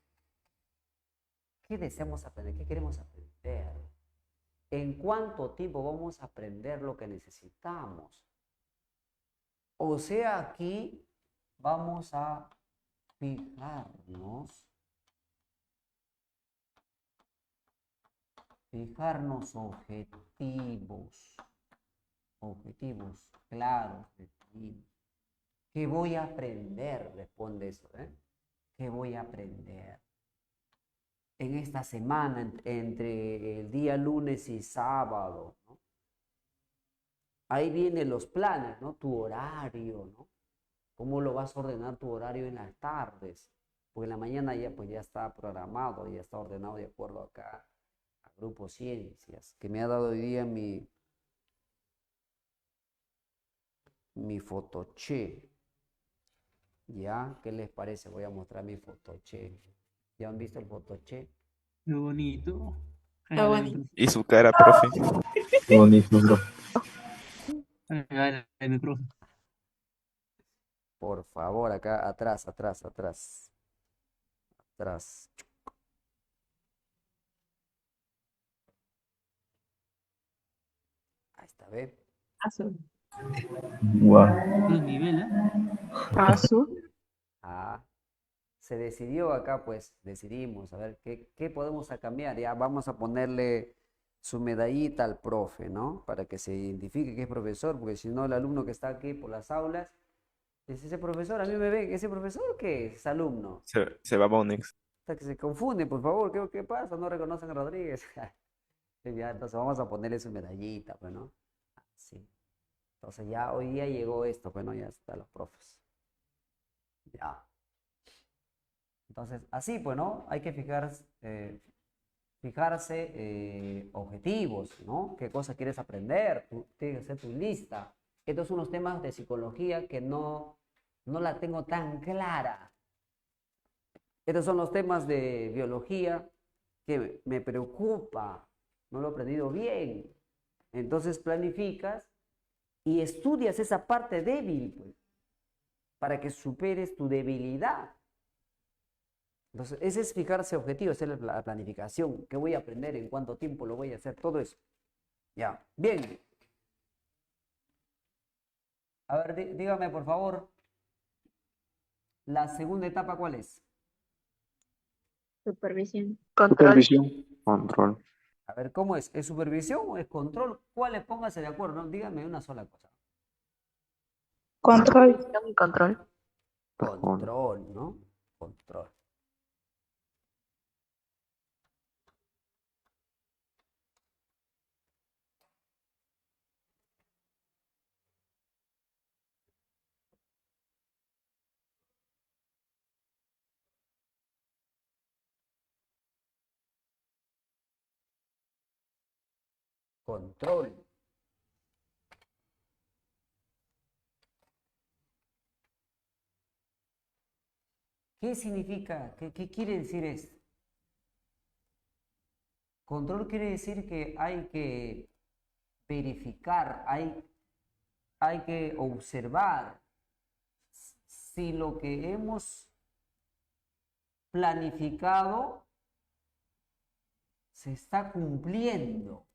Speaker 1: ¿Qué deseamos aprender? ¿Qué queremos aprender? ¿En cuánto tiempo vamos a aprender lo que necesitamos? O sea, aquí vamos a fijarnos objetivos claros, definidos. ¿Qué voy a aprender? Responde eso, ¿Qué voy a aprender? En esta semana, entre el día lunes y sábado, ¿no? Ahí vienen los planes, ¿no? Tu horario, ¿no? ¿Cómo lo vas a ordenar tu horario en las tardes? Porque en la mañana ya, pues ya está programado, ya está ordenado de acuerdo acá a Grupo Ciencias, que me ha dado hoy día mi fotoche. ¿Ya? ¿Qué les parece? Voy a mostrar mi fotoche. ¿Ya han visto el fotoche?
Speaker 8: Qué bonito.
Speaker 6: Qué bonito.
Speaker 4: ¿Y su cara, profe?
Speaker 5: Qué bonito, bro.
Speaker 8: Profe.
Speaker 1: Por favor, acá atrás. Ahí está, ¿ve?
Speaker 6: Azul.
Speaker 5: Wow.
Speaker 8: Los niveles.
Speaker 1: Ah, se decidió acá, pues decidimos, a ver, ¿qué podemos cambiar? Ya vamos a ponerle su medallita al profe, ¿no? Para que se identifique que es profesor, porque si no, el alumno que está aquí por las aulas, dice, ese profesor, a mí me ven, ¿ese profesor qué es? Es alumno.
Speaker 4: Se va a Bonix.
Speaker 1: Hasta que se confunde, por favor, ¿qué pasa? No reconocen a Rodríguez. Ya, entonces vamos a ponerle su medallita, pues, ¿no? Sí. Entonces ya hoy día llegó esto, pues, ¿no? Ya están los profes. Ya. Entonces, así, pues, ¿no? Hay que fijarse objetivos, ¿no? ¿Qué cosa quieres aprender? Tienes que hacer tu lista. Estos son los temas de psicología que no la tengo tan clara. Estos son los temas de biología que me preocupa, no lo he aprendido bien. Entonces planificas y estudias esa parte débil, pues, para que superes tu debilidad. Entonces, ese es fijarse objetivos, esa es la planificación. ¿Qué voy a aprender? ¿En cuánto tiempo lo voy a hacer? Todo eso. Ya, bien. A ver, dígame, por favor, la segunda etapa, ¿cuál es?
Speaker 7: Supervisión.
Speaker 8: Supervisión.
Speaker 4: Control.
Speaker 1: A ver, ¿cómo es? ¿Es supervisión o es control? ¿Cuál es? Póngase de acuerdo, ¿no? Dígame una sola cosa.
Speaker 2: Control.
Speaker 8: Y control.
Speaker 1: Control, ¿no? Control. Control. ¿Qué significa? ¿Qué quiere decir esto? Control quiere decir que hay que verificar, hay que observar si lo que hemos planificado se está cumpliendo.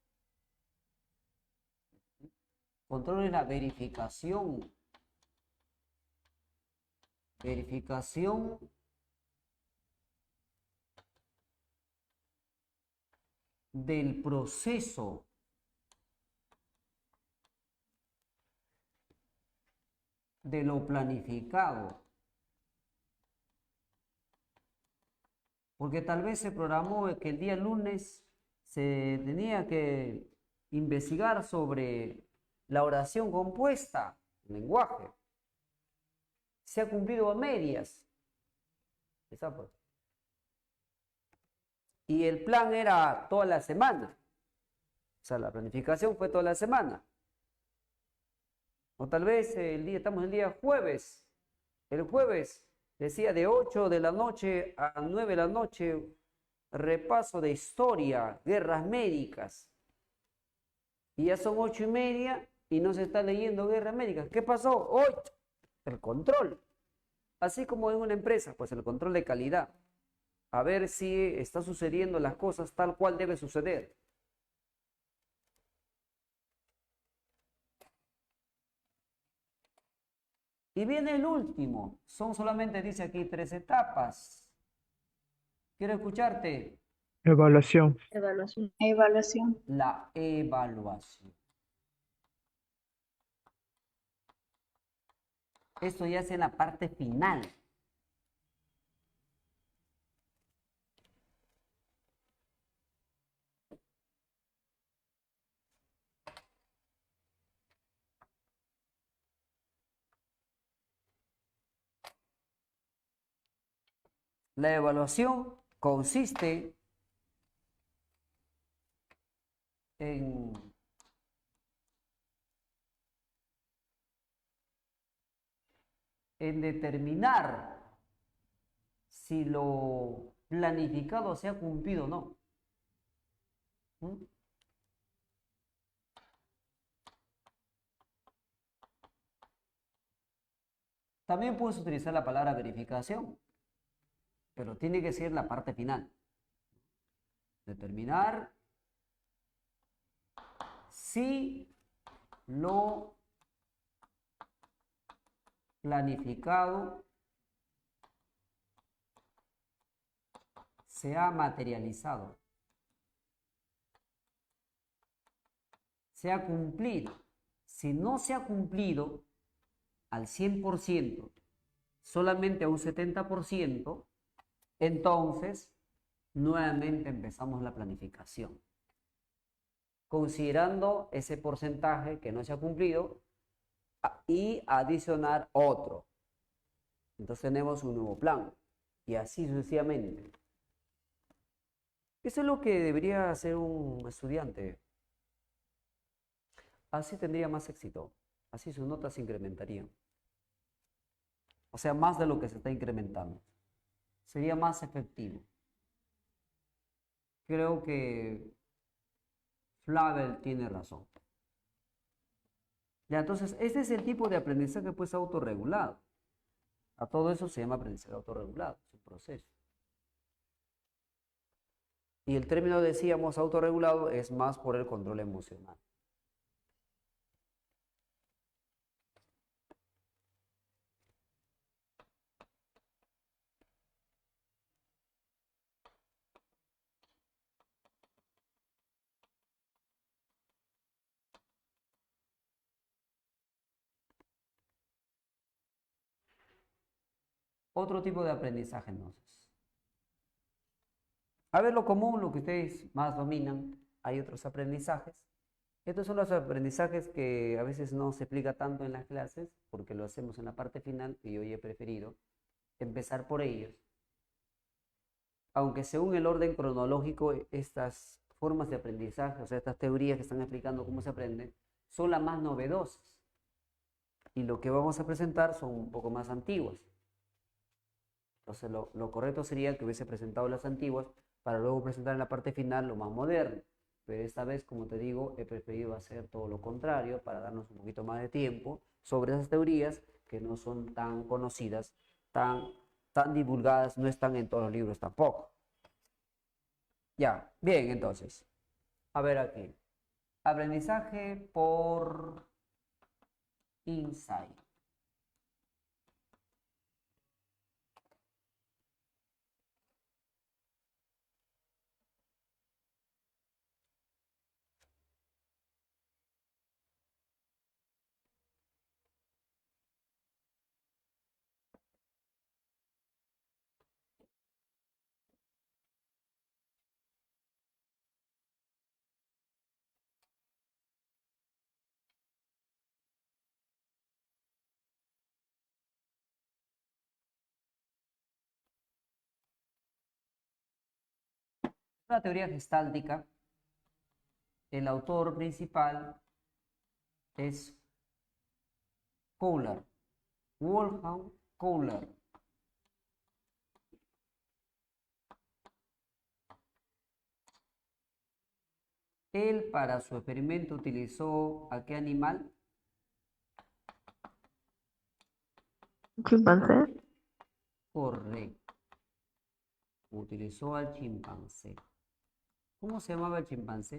Speaker 1: Control es la verificación. Verificación del proceso de lo planificado. Porque tal vez se programó que el día lunes se tenía que investigar sobre la oración compuesta, el lenguaje. Se ha cumplido a medias. Exacto. Y el plan era toda la semana. O sea, la planificación fue toda la semana. O tal vez estamos el día jueves. El jueves decía de 8 de la noche a 9 de la noche, repaso de historia, guerras médicas. Y ya son 8:30 y no se está leyendo guerras médicas. ¿Qué pasó? Hoy, el control. Así como en una empresa, pues el control de calidad. A ver si está sucediendo las cosas tal cual debe suceder. Y viene el último. Son solamente, dice aquí, 3 etapas. Quiero escucharte.
Speaker 5: Evaluación.
Speaker 7: Evaluación. Evaluación.
Speaker 1: La evaluación. Esto ya es en la parte final. La evaluación consiste en determinar si lo planificado se ha cumplido o no. ¿Mm? También puedes utilizar la palabra verificación, pero tiene que ser la parte final. Determinar si lo planificado se ha materializado, se ha cumplido. Si no se ha cumplido al 100%, solamente a un 70%, entonces nuevamente empezamos la planificación. Considerando ese porcentaje que no se ha cumplido y adicionar otro. Entonces tenemos un nuevo plan y así sucesivamente. Eso es lo que debería hacer un estudiante. Así tendría más éxito. Así sus notas se incrementarían. O sea, más de lo que se está incrementando. Sería más efectivo. creo que Flavel tiene razón. Ya, entonces, este es el tipo de aprendizaje pues autorregulado. A todo eso se llama aprendizaje autorregulado, es un proceso. Y el término, decíamos, autorregulado es más por el control emocional. Otro tipo de aprendizaje, entonces. A ver, lo común, lo que ustedes más dominan, hay otros aprendizajes. Estos son los aprendizajes que a veces no se explica tanto en las clases, porque lo hacemos en la parte final, y hoy he preferido empezar por ellos. Aunque según el orden cronológico, estas formas de aprendizaje, o sea, estas teorías que están explicando cómo se aprende, son las más novedosas. Y lo que vamos a presentar son un poco más antiguas. Entonces, lo correcto sería que hubiese presentado las antiguas para luego presentar en la parte final lo más moderno. Pero esta vez, como te digo, he preferido hacer todo lo contrario para darnos un poquito más de tiempo sobre esas teorías que no son tan conocidas, tan divulgadas, no están en todos los libros tampoco. Ya, bien, entonces. A ver aquí. Aprendizaje por insight. Una teoría gestáltica. El autor principal es Kohler, Wolfgang Kohler. Él para su experimento utilizó ¿a qué animal?
Speaker 3: Chimpancé.
Speaker 1: Correcto. Utilizó al chimpancé. ¿Cómo se llamaba el chimpancé?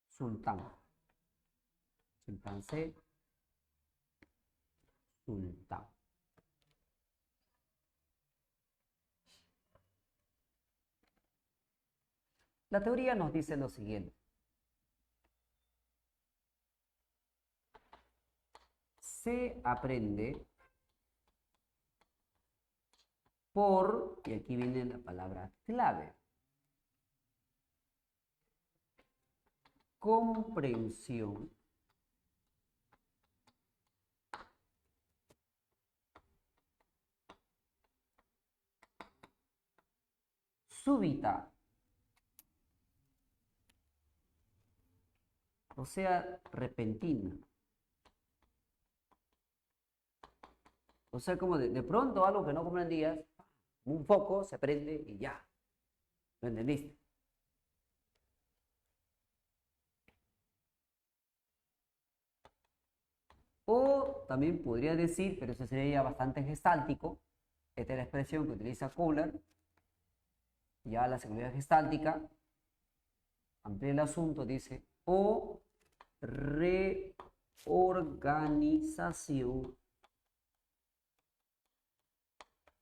Speaker 1: Sultán. Chimpancé Sultán. La teoría nos dice lo siguiente. Se aprende por, y aquí viene la palabra clave, comprensión súbita, o sea, repentina. O sea, como de pronto algo que no comprendías, un foco se prende y ya, lo entendiste. O también podría decir, pero eso sería ya bastante gestáltico, esta es la expresión que utiliza Kohler, ya la seguridad gestáltica, amplía el asunto, dice, o reorganización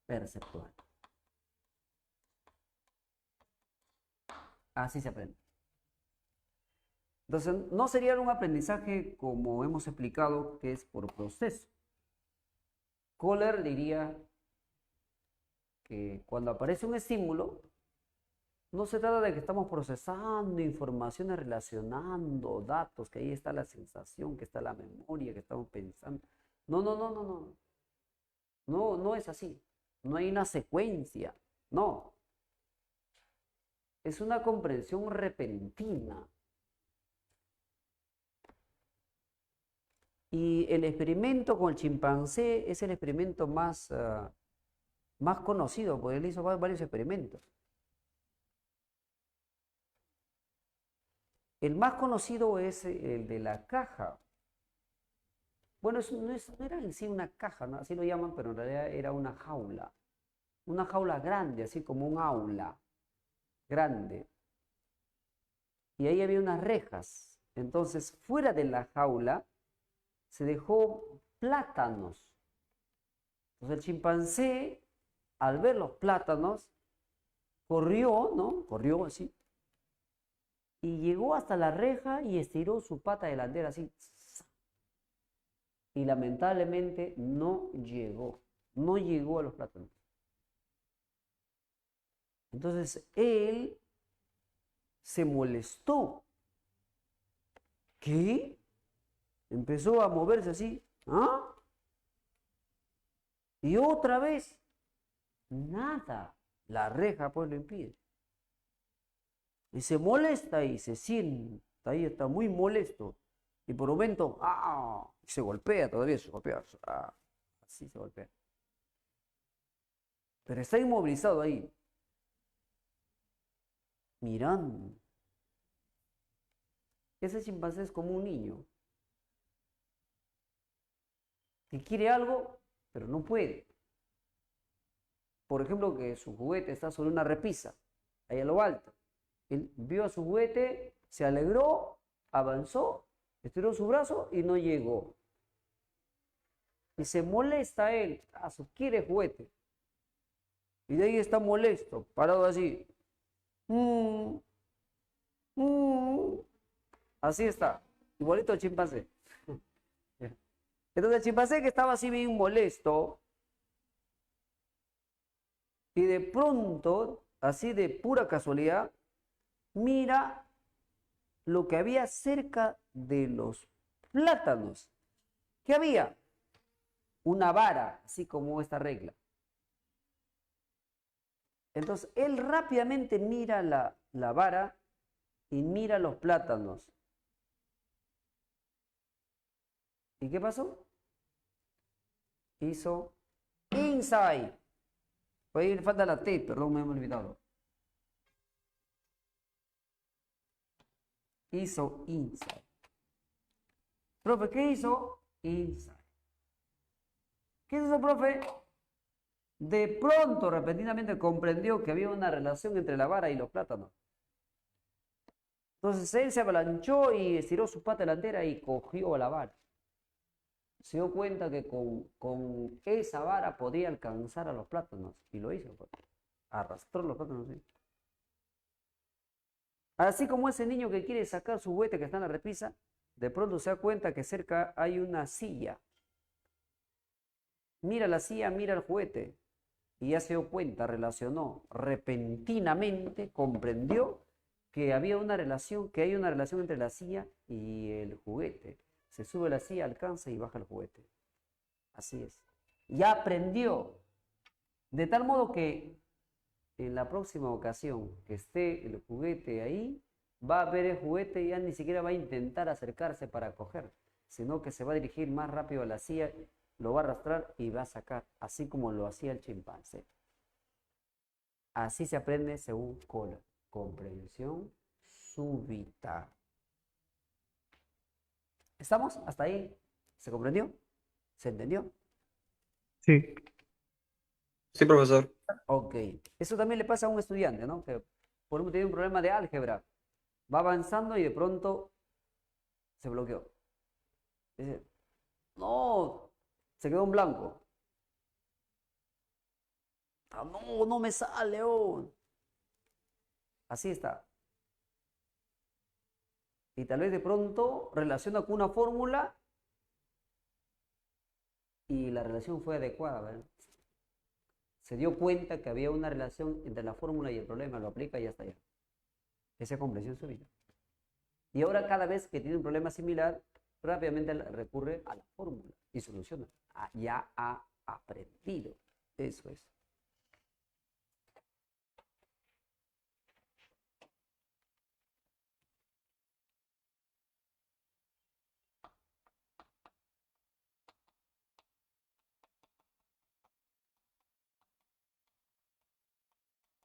Speaker 1: perceptual. Así se aprende. Entonces, no sería un aprendizaje como hemos explicado, que es por proceso. Kohler diría que cuando aparece un estímulo, no se trata de que estamos procesando informaciones, relacionando datos, que ahí está la sensación, que está la memoria, que estamos pensando. No, no, no, no, no. No, no es así. No hay una secuencia. No. Es una comprensión repentina. Y el experimento con el chimpancé es el experimento más más conocido, porque él hizo varios experimentos. El más conocido es el de la caja. Bueno, no era en sí una caja, ¿no? Así lo llaman, pero en realidad era una jaula. Una jaula grande, así como un aula grande. Y ahí había unas rejas. Entonces, fuera de la jaula se dejó plátanos. Entonces el chimpancé, al ver los plátanos, corrió, ¿no? Corrió así. Y llegó hasta la reja y estiró su pata delantera así. Y lamentablemente no llegó a los plátanos. Entonces él se molestó. ¿Qué? Empezó a moverse así. ¿Ah? Y otra vez, nada. La reja pues lo impide. Y se molesta y se sienta ahí, está muy molesto. Y por un momento, se golpea, todavía se golpea. Así se golpea. Pero está inmovilizado ahí, mirando. Ese chimpancé es como un niño que quiere algo, pero no puede. Por ejemplo, que su juguete está sobre una repisa, ahí a lo alto. Él vio a su juguete, se alegró, avanzó, estiró su brazo y no llegó. Y se molesta él, quiere juguete. Y de ahí está molesto, parado así. Así está, igualito el chimpancé. Entonces el chimpancé que estaba así bien molesto, y de pronto, así de pura casualidad, mira lo que había cerca de los plátanos. ¿Qué había? Una vara, así como esta regla. Entonces él rápidamente mira la vara y mira los plátanos. ¿Y qué pasó? Hizo inside. Por ahí le falta la T, perdón, me he olvidado. Hizo inside. Profe, ¿qué hizo? Inside. ¿Qué hizo, profe? De pronto, repentinamente comprendió que había una relación entre la vara y los plátanos. Entonces él se avalanchó y estiró su pata delantera y cogió la vara. Se dio cuenta que con esa vara podía alcanzar a los plátanos. Y lo hizo. Pues. Arrastró los plátanos. ¿Sí? Así como ese niño que quiere sacar su juguete que está en la repisa, de pronto se da cuenta que cerca hay una silla. Mira la silla, mira el juguete. Y ya se dio cuenta, relacionó. Repentinamente comprendió que había una relación, que hay una relación entre la silla y el juguete. Se sube la silla, alcanza y baja el juguete. Así es. Ya aprendió. De tal modo que en la próxima ocasión que esté el juguete ahí, va a ver el juguete y ya ni siquiera va a intentar acercarse para coger, sino que se va a dirigir más rápido a la silla, lo va a arrastrar y va a sacar, así como lo hacía el chimpancé. Así se aprende según Kohler. Comprensión súbita. ¿Estamos? ¿Hasta ahí? ¿Se comprendió? ¿Se entendió?
Speaker 5: Sí.
Speaker 8: Sí, profesor.
Speaker 1: Ok. Eso también le pasa a un estudiante, ¿no? Que por ejemplo tiene un problema de álgebra. Va avanzando y de pronto se bloqueó. Dice, no, se quedó en blanco. No, no me sale. Oh. Así está. Y tal vez de pronto relaciona con una fórmula y la relación fue adecuada, ¿verdad? Se dio cuenta que había una relación entre la fórmula y el problema, lo aplica y ya está ya. Esa es comprensión súbita. Y ahora cada vez que tiene un problema similar, rápidamente recurre a la fórmula y soluciona. Ya ha aprendido. Eso es.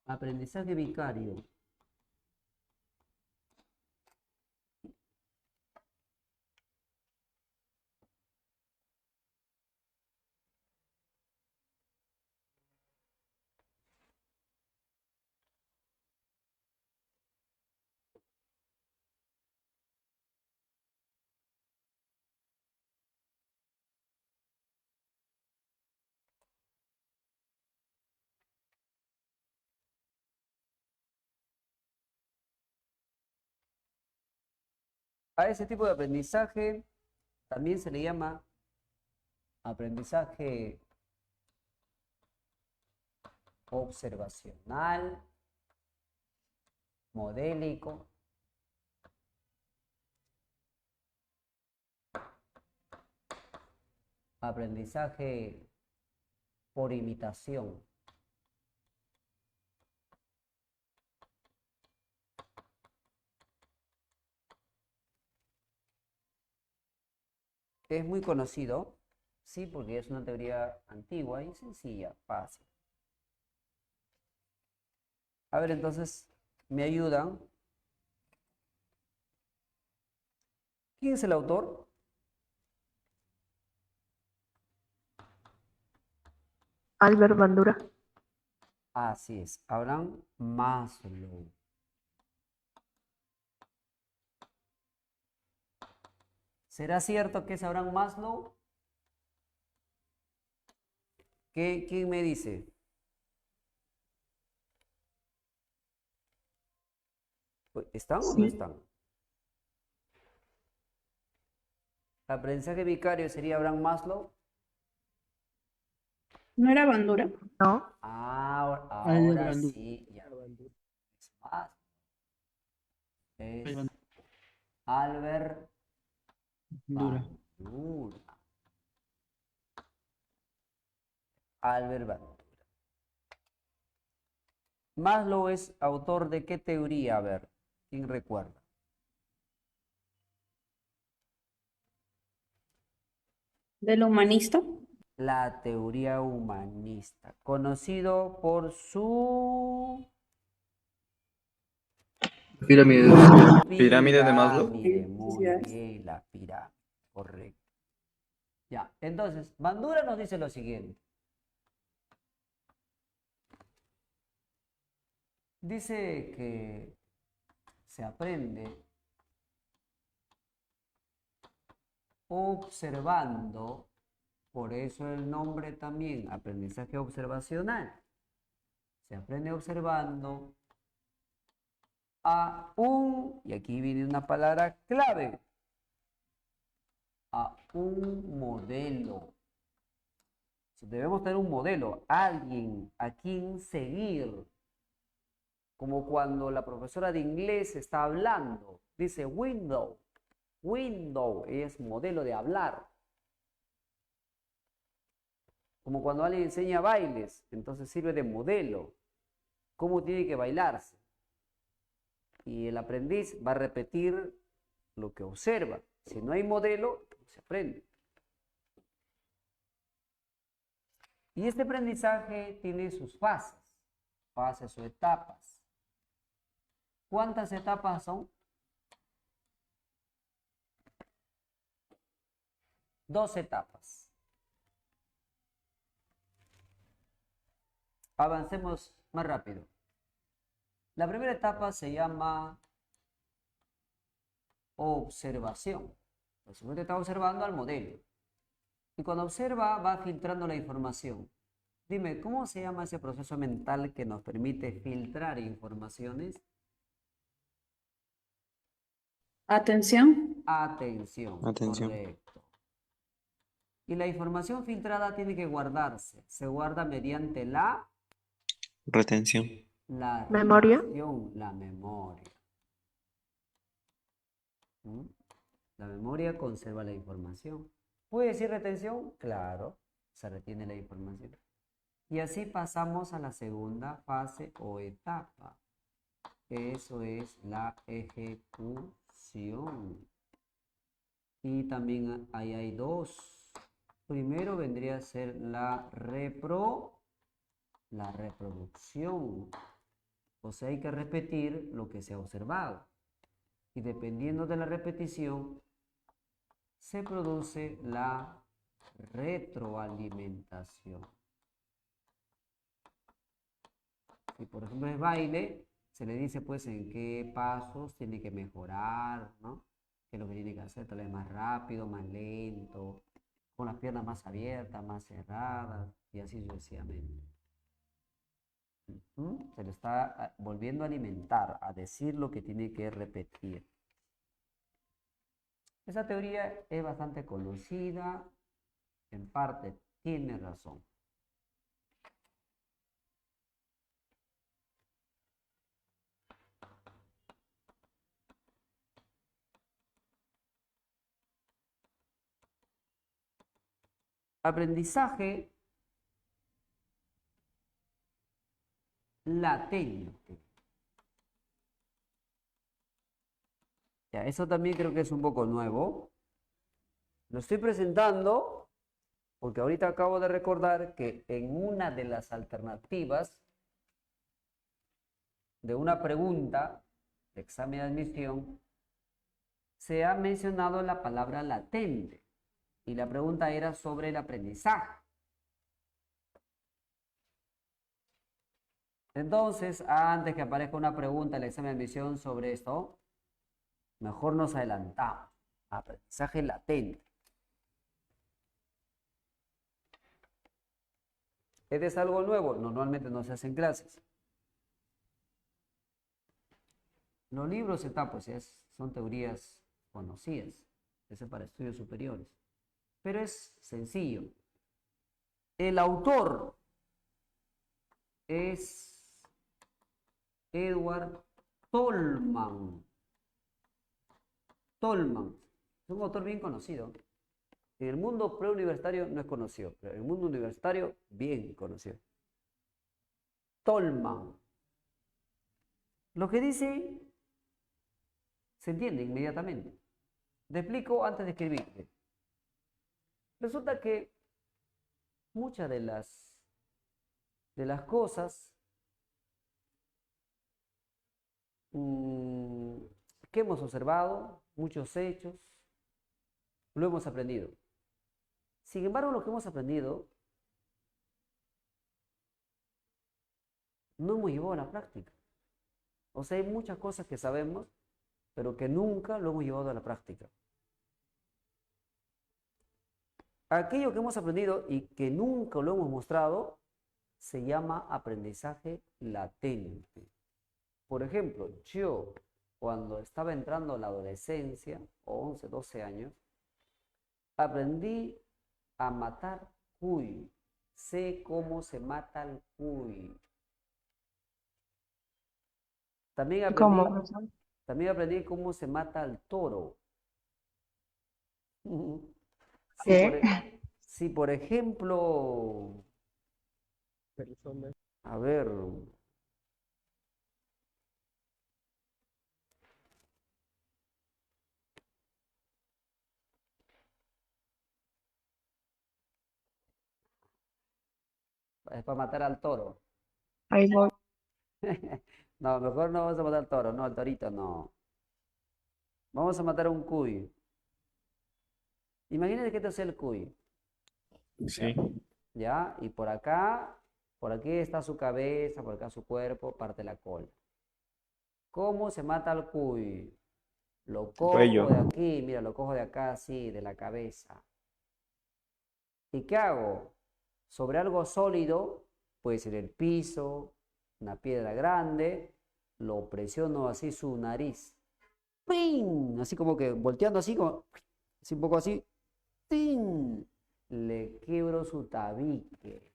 Speaker 1: Aprendizaje vicario. A ese tipo de aprendizaje también se le llama aprendizaje observacional, modélico. Aprendizaje por imitación. Es muy conocido, sí, porque es una teoría antigua y sencilla, fácil. A ver, entonces, ¿me ayudan? ¿Quién es el autor?
Speaker 9: Albert Bandura.
Speaker 1: Así es, Abraham Maslow. ¿Será cierto que es Abraham Maslow? ¿Quién me dice? ¿Están o no
Speaker 2: Sí.
Speaker 1: están? ¿Aprendizaje vicario sería Abraham Maslow?
Speaker 7: ¿No era Bandura?
Speaker 9: No.
Speaker 1: Ahora sí, ya. Es Maslow. Es Albert Bandura. Albert Bandura. Maslow es autor de qué teoría, a ver, ¿quién recuerda?
Speaker 7: ¿Del humanista?
Speaker 1: La teoría humanista, conocido por su
Speaker 8: Pirámide de Maslow.
Speaker 1: pirámide. Muy bien, la pirámide, correcto. Ya, entonces, Bandura nos dice lo siguiente. Dice que se aprende observando, por eso el nombre también, aprendizaje observacional. Se aprende observando a un, y aquí viene una palabra clave, a un modelo. Debemos tener un modelo, alguien a quien seguir. Como cuando la profesora de inglés está hablando, dice window. Window es modelo de hablar. Como cuando alguien enseña bailes, entonces sirve de modelo. ¿Cómo tiene que bailarse? Y el aprendiz va a repetir lo que observa. Si no hay modelo, no se aprende. Y este aprendizaje tiene sus fases o etapas. ¿Cuántas etapas son? 2 etapas. Avancemos más rápido. La primera etapa se llama observación. El sujeto está observando al modelo. Y cuando observa, va filtrando la información. Dime, ¿cómo se llama ese proceso mental que nos permite filtrar informaciones?
Speaker 7: Atención.
Speaker 1: Atención. Correcto. Y la información filtrada tiene que guardarse. Se guarda mediante la
Speaker 4: Retención.
Speaker 9: Memoria.
Speaker 1: la memoria. ¿Mm? La memoria conserva la información. ¿Puede decir retención? Claro, se retiene la información. Y así pasamos a la segunda fase o etapa. Eso es la ejecución. Y también ahí hay 2. Primero vendría a ser la reproducción. O sea, hay que repetir lo que se ha observado. Y dependiendo de la repetición, se produce la retroalimentación. Si por ejemplo es baile, se le dice pues en qué pasos tiene que mejorar, ¿no? Qué es lo que tiene que hacer, tal vez más rápido, más lento, con las piernas más abiertas, más cerradas, y así sucesivamente. Se le está volviendo a alimentar, a decir lo que tiene que repetir. Esa teoría es bastante conocida, en parte tiene razón. Aprendizaje latente. Ya, eso también creo que es un poco nuevo. Lo estoy presentando porque ahorita acabo de recordar que en una de las alternativas de una pregunta de examen de admisión se ha mencionado la palabra latente y la pregunta era sobre el aprendizaje. Entonces, antes que aparezca una pregunta en el examen de admisión sobre esto, mejor nos adelantamos. Aprendizaje latente. ¿Este es algo nuevo? Normalmente no se hace en clases. Los libros pues son teorías conocidas. Ese es para estudios superiores. Pero es sencillo. El autor es Edward Tolman. Tolman. Es un autor bien conocido. En el mundo preuniversitario no es conocido, pero en el mundo universitario bien conocido. Tolman. Lo que dice se entiende inmediatamente. Te explico antes de escribirte. Resulta que muchas de las cosas que hemos observado, muchos hechos, lo hemos aprendido. Sin embargo, lo que hemos aprendido no hemos llevado a la práctica. O sea, hay muchas cosas que sabemos, pero que nunca lo hemos llevado a la práctica. Aquello que hemos aprendido y que nunca lo hemos mostrado se llama aprendizaje latente. Por ejemplo, yo cuando estaba entrando a la adolescencia, 11, 12 años, aprendí a matar cuy. Sé cómo se mata el cuy. También
Speaker 2: ¿Cómo?
Speaker 1: aprendí cómo se mata al toro.
Speaker 2: ¿Qué?
Speaker 1: Si por ejemplo, a ver, es para matar al toro.
Speaker 2: Ahí voy.
Speaker 1: No, mejor no vamos a matar al toro, no, al torito no. Vamos a matar a un cuy. Imagínate que esto es el cuy.
Speaker 4: Sí.
Speaker 1: ¿Ya? Y por aquí está su cabeza, por acá su cuerpo, parte la cola. ¿Cómo se mata al cuy? Lo cojo
Speaker 4: Cuello.
Speaker 1: de aquí, mira, lo cojo de acá, así, de la cabeza. ¿Y qué hago? Sobre algo sólido, puede ser el piso, una piedra grande, lo presiono así su nariz. ¡Ping! Así como que volteando así, así un poco así. ¡Ping! Le quiebro su tabique.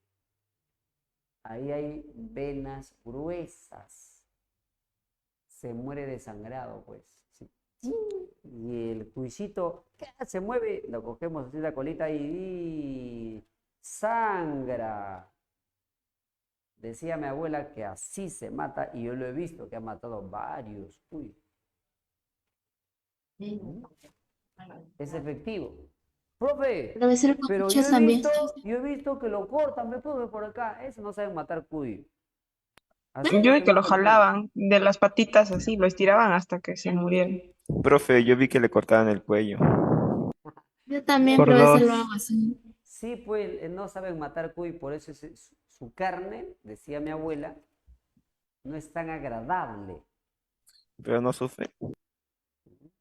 Speaker 1: Ahí hay venas gruesas. Se muere desangrado, pues. Sí. Y el cuisito se mueve, lo cogemos así la colita y sangra. Decía mi abuela que así se mata, y yo lo he visto, que ha matado varios. Uy. Es efectivo. Profe,
Speaker 3: Debe ser con
Speaker 1: pero
Speaker 3: muchas
Speaker 1: yo he visto que lo cortan, me profe, por acá. Eso no saben matar cuy. Así
Speaker 2: Yo
Speaker 1: es
Speaker 2: vi
Speaker 1: que
Speaker 2: que
Speaker 1: lo
Speaker 2: lo
Speaker 1: aprendí.
Speaker 2: jalaban de las patitas así, lo estiraban hasta que se murieron.
Speaker 4: Profe, yo vi que le cortaban el cuello.
Speaker 3: Yo también,
Speaker 5: Por
Speaker 3: pero ese
Speaker 5: dos.
Speaker 3: lo hago así.
Speaker 1: Sí, pues no saben matar cuy, por eso su carne, decía mi abuela, no es tan agradable.
Speaker 4: Pero no sufre.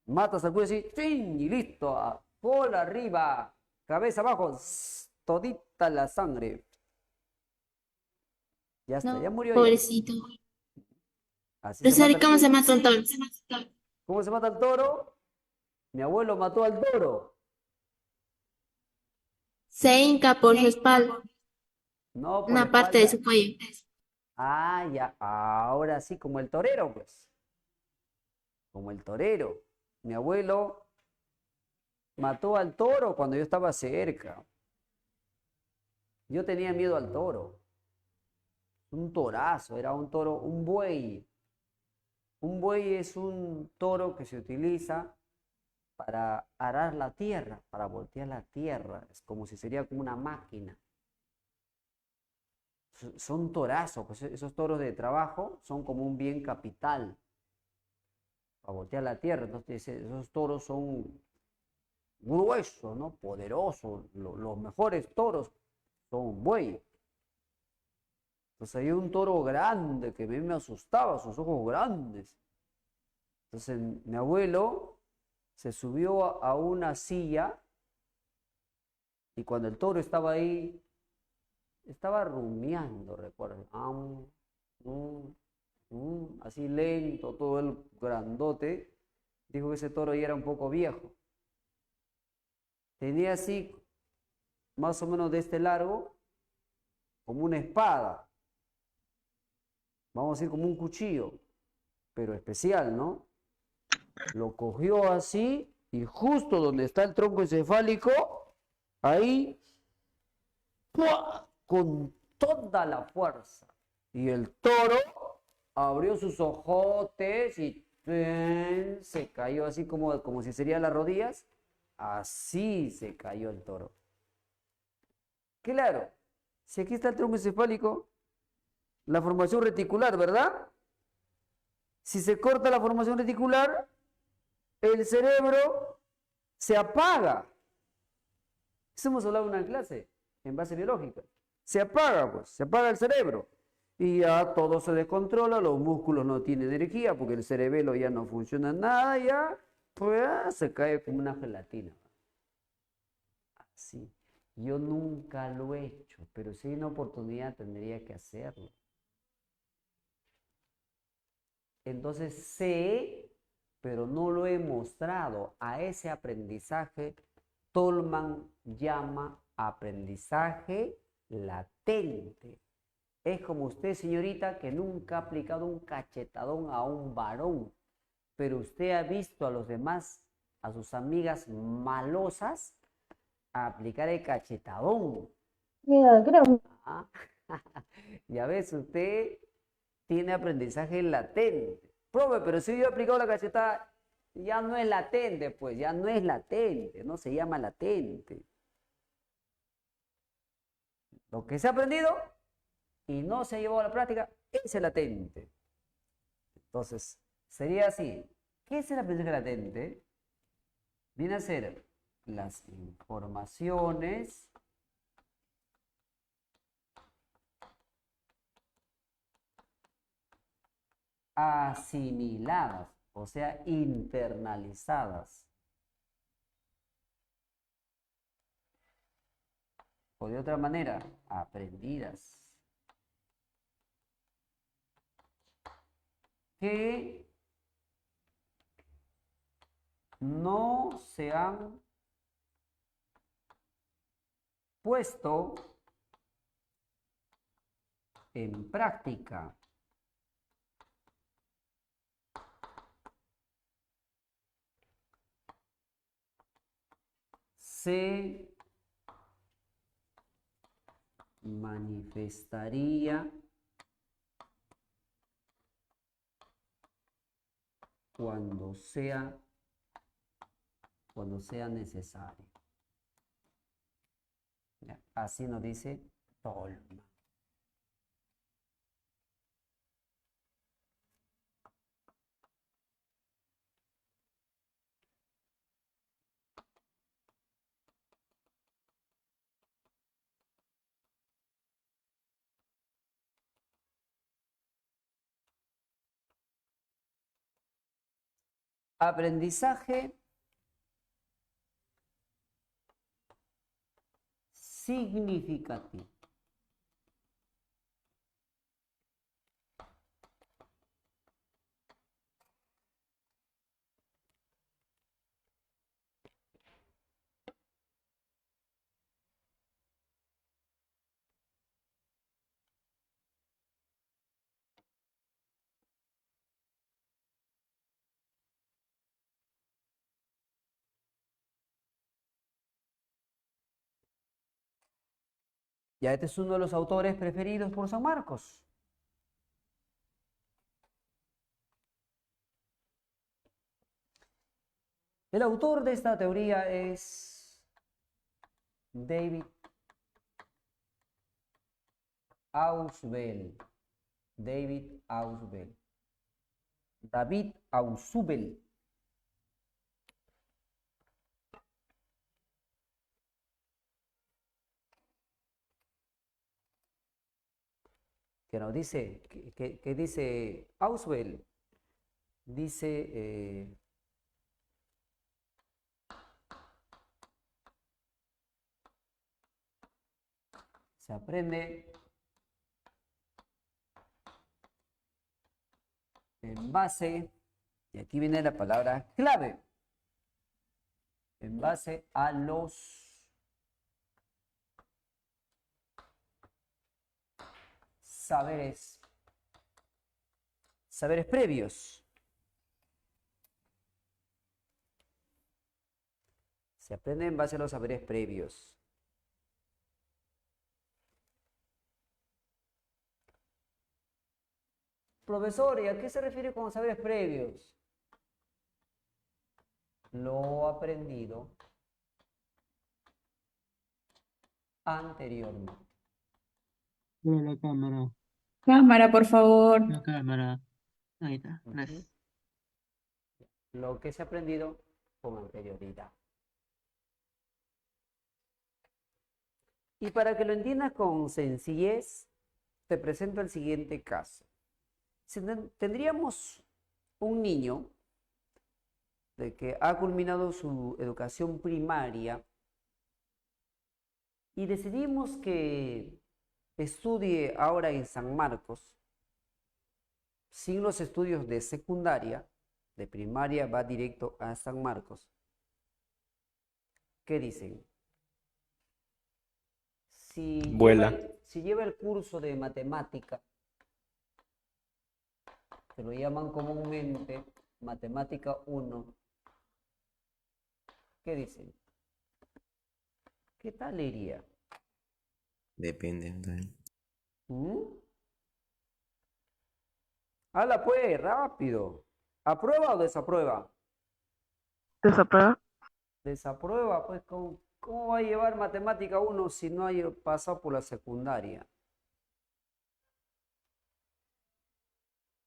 Speaker 1: Matas al cuy así, ¡chin! Y listo, cola arriba, cabeza abajo, todita la sangre. Ya está, ya
Speaker 3: No,
Speaker 1: murió ya.
Speaker 3: pobrecito.
Speaker 1: Así se
Speaker 3: Profesor,
Speaker 1: mata
Speaker 3: ¿y
Speaker 1: el
Speaker 3: cómo
Speaker 1: cuy.
Speaker 3: se mata un toro?
Speaker 1: ¿Cómo se mata el toro? Mi abuelo mató al toro.
Speaker 3: Se hinca por su espalda,
Speaker 1: No por la
Speaker 3: una parte de
Speaker 1: espalda.
Speaker 3: su cuello.
Speaker 1: Ah, ya, ahora sí, como el torero, pues. Como el torero. Mi abuelo mató al toro cuando yo estaba cerca. Yo tenía miedo al toro. Un torazo, era un toro, un buey. Un buey es un toro que se utiliza para arar la tierra, para voltear la tierra. Es como si sería como una máquina. Son torazos, pues esos toros de trabajo son como un bien capital para voltear la tierra. Entonces esos toros son gruesos, ¿no? Poderosos. Los mejores toros son buey. Entonces hay un toro grande que a mí me asustaba, sus ojos grandes. Entonces mi abuelo se subió a una silla y cuando el toro estaba ahí, estaba rumiando, recuerdo. Así lento, todo el grandote. Dijo que ese toro ya era un poco viejo. Tenía así, más o menos de este largo, como una espada. Vamos a decir como un cuchillo, pero especial, ¿no? Lo cogió así y justo donde está el tronco encefálico, ahí, ¡pua!, con toda la fuerza. Y el toro abrió sus ojotes y se cayó así como si serían las rodillas. Así se cayó el toro. Claro, si aquí está el tronco encefálico, la formación reticular, ¿verdad? Si se corta la formación reticular, el cerebro se apaga. Eso hemos hablado en una clase en base biológica. Se apaga, pues, se apaga el cerebro. Y ya todo se descontrola, los músculos no tienen energía porque el cerebelo ya no funciona nada, ya, pues se cae como una gelatina. Así. Yo nunca lo he hecho, pero si hay una oportunidad tendría que hacerlo. Entonces sé, pero no lo he mostrado. A ese aprendizaje Tolman llama aprendizaje latente. Es como usted, señorita, que nunca ha aplicado un cachetadón a un varón, pero usted ha visto a los demás, a sus amigas malosas, a aplicar el cachetadón. Ah, ya ves, usted tiene aprendizaje latente. Profe, pero si yo he aplicado la cachetada, ya no es latente, pues, ya no es latente, no se llama latente. Lo que se ha aprendido y no se ha llevado a la práctica es el latente. Entonces, sería así. ¿Qué es el aprendizaje latente? Viene a ser las informaciones asimiladas, o sea, internalizadas. O de otra manera, aprendidas. Que no se han puesto en práctica. Se manifestaría cuando sea necesario. Así nos dice Tolman. Aprendizaje significativo. Ya este es uno de los autores preferidos por San Marcos. El autor de esta teoría es David Ausubel. David Ausubel. David Ausubel. Que nos dice, que dice Ausubel. Dice, se aprende en base, y aquí viene la palabra clave, en base a los saberes previos. Se aprende en base a los saberes previos. Profesor, ¿y a qué se refiere con saberes previos? Lo aprendido anteriormente.
Speaker 10: La cámara,
Speaker 7: Cámara, por favor.
Speaker 10: la cámara. Ahí está, gracias.
Speaker 1: Lo que se ha aprendido con anterioridad. Y para que lo entiendas con sencillez, te presento el siguiente caso. Si tendríamos un niño de que ha culminado su educación primaria y decidimos que estudie ahora en San Marcos, sin los estudios de secundaria, de primaria va directo a San Marcos. ¿Qué dicen?
Speaker 4: Vuela.
Speaker 1: Si lleva el curso de matemática, que lo llaman comúnmente matemática 1, ¿qué dicen? ¿Qué tal le iría?
Speaker 11: Depende.
Speaker 1: Habla pues, rápido. ¿Aprueba o desaprueba?
Speaker 9: ¿Desaprueba?
Speaker 1: Desaprueba, pues, ¿cómo va a llevar matemática 1 si no ha pasado por la secundaria?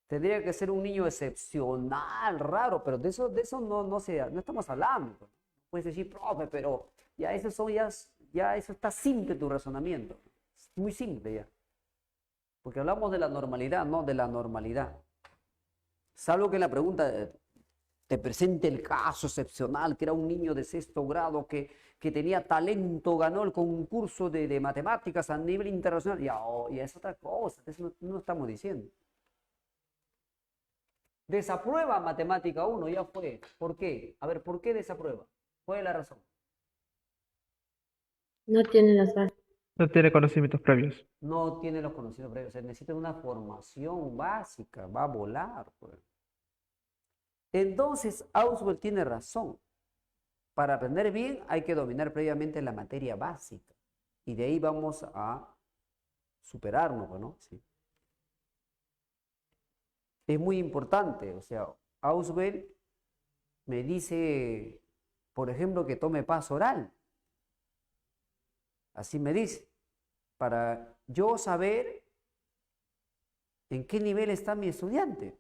Speaker 1: Tendría que ser un niño excepcional, raro, pero de eso no estamos hablando. Puedes decir, profe, pero ya eso está simple tu razonamiento. Es muy simple ya. Porque hablamos de la normalidad, no de la normalidad. Salvo que en la pregunta te presente el caso excepcional, que era un niño de 6º grado que tenía talento, ganó el concurso de matemáticas a nivel internacional. Ya es otra cosa, eso no estamos diciendo. Desaprueba matemática 1, ya fue. ¿Por qué? A ver, ¿por qué desaprueba? ¿Cuál es la razón?
Speaker 3: No tiene las bases.
Speaker 5: No tiene conocimientos previos.
Speaker 1: No tiene los conocimientos previos, se necesita una formación básica, va a volar, pues. Entonces, Ausubel tiene razón. Para aprender bien hay que dominar previamente la materia básica. Y de ahí vamos a superarnos, ¿no? Sí. Es muy importante, o sea, Ausubel me dice, por ejemplo, que tome paz oral. Así me dice, para yo saber en qué nivel está mi estudiante.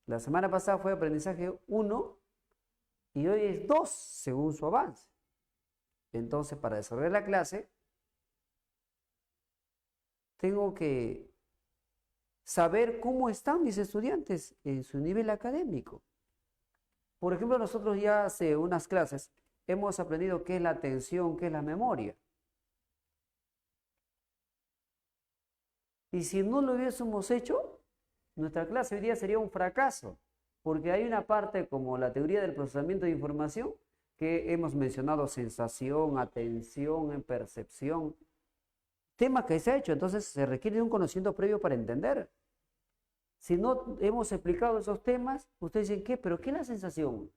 Speaker 1: La semana pasada fue aprendizaje 1 y hoy es 2 según su avance. Entonces, para desarrollar la clase, tengo que saber cómo están mis estudiantes en su nivel académico. Por ejemplo, nosotros ya hace unas clases hemos aprendido qué es la atención, qué es la memoria. Y si no lo hubiésemos hecho, nuestra clase hoy día sería un fracaso, porque hay una parte como la teoría del procesamiento de información que hemos mencionado: sensación, atención, percepción, temas que se ha hecho, entonces se requiere de un conocimiento previo para entender. Si no hemos explicado esos temas, ustedes dicen, ¿qué? ¿Pero qué es la sensación?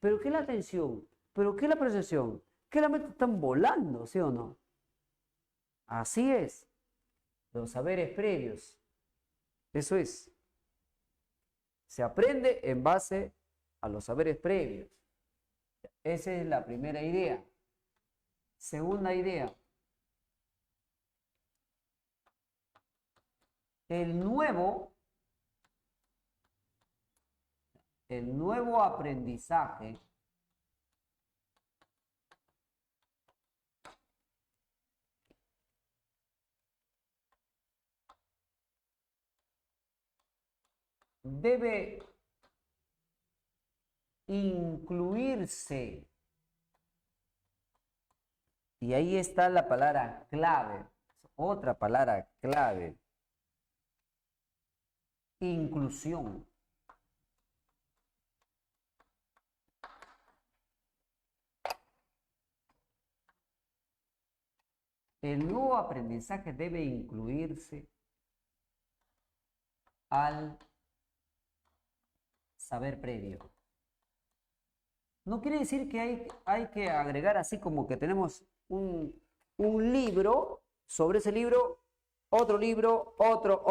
Speaker 1: ¿Pero qué es la atención? ¿Pero qué es la percepción? ¿Qué la mente están volando, sí o no? Así es. Los saberes previos. Eso es. Se aprende en base a los saberes previos. Esa es la primera idea. Segunda idea. El nuevo aprendizaje debe incluirse, y ahí está la palabra clave, otra palabra clave: inclusión. El nuevo aprendizaje debe incluirse al saber previo. No quiere decir que hay que agregar así como que tenemos un libro, sobre ese libro, otro libro, otro.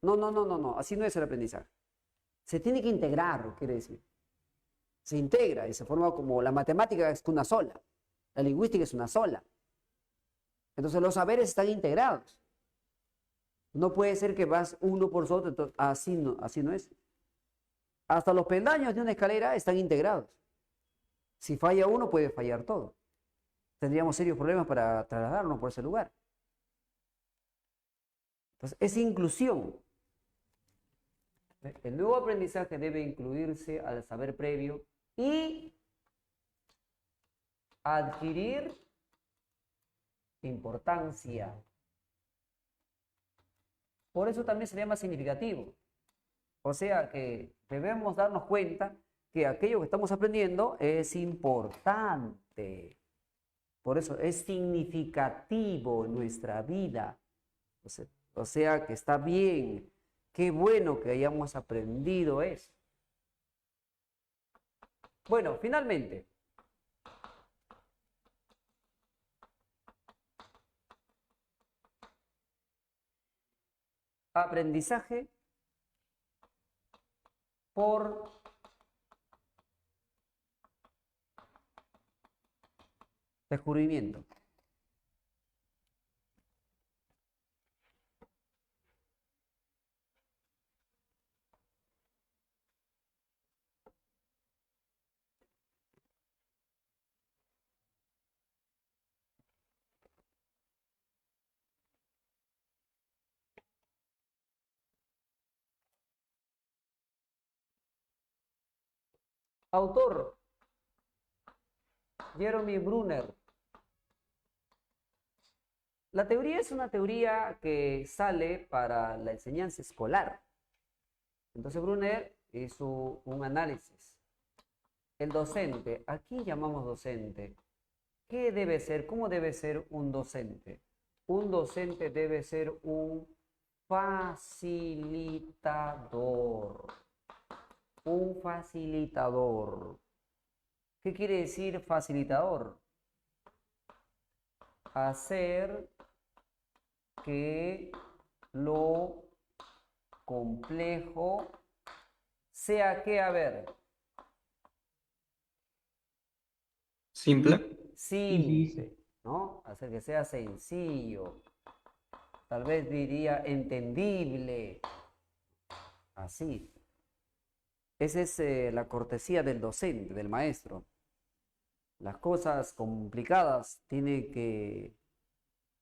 Speaker 1: No, así no es el aprendizaje. Se tiene que integrar, quiere decir. Se integra y se forma como la matemática es una sola, la lingüística es una sola. Entonces los saberes están integrados. No puede ser que vas uno por otro, entonces, así no es. Hasta los peldaños de una escalera están integrados. Si falla uno, puede fallar todo. Tendríamos serios problemas para trasladarnos por ese lugar. Entonces, es inclusión. El nuevo aprendizaje debe incluirse al saber previo y adquirir importancia. Por eso también sería más significativo. O sea que debemos darnos cuenta que aquello que estamos aprendiendo es importante. Por eso es significativo en nuestra vida. O sea que está bien. Qué bueno que hayamos aprendido eso. Bueno, finalmente. Aprendizaje por descubrimiento. Autor: Jeremy Brunner. La teoría es una teoría que sale para la enseñanza escolar. Entonces Brunner hizo un análisis. El docente, ¿a quién llamamos docente? ¿Qué debe ser? ¿Cómo debe ser un docente? Un docente debe ser un facilitador. Un facilitador. ¿Qué quiere decir facilitador? Hacer que lo complejo sea que, a ver,
Speaker 8: Simple.
Speaker 1: simple, ¿no? Hacer que sea sencillo. Tal vez diría entendible. Así. Esa es la cortesía del docente, del maestro. Las cosas complicadas tiene que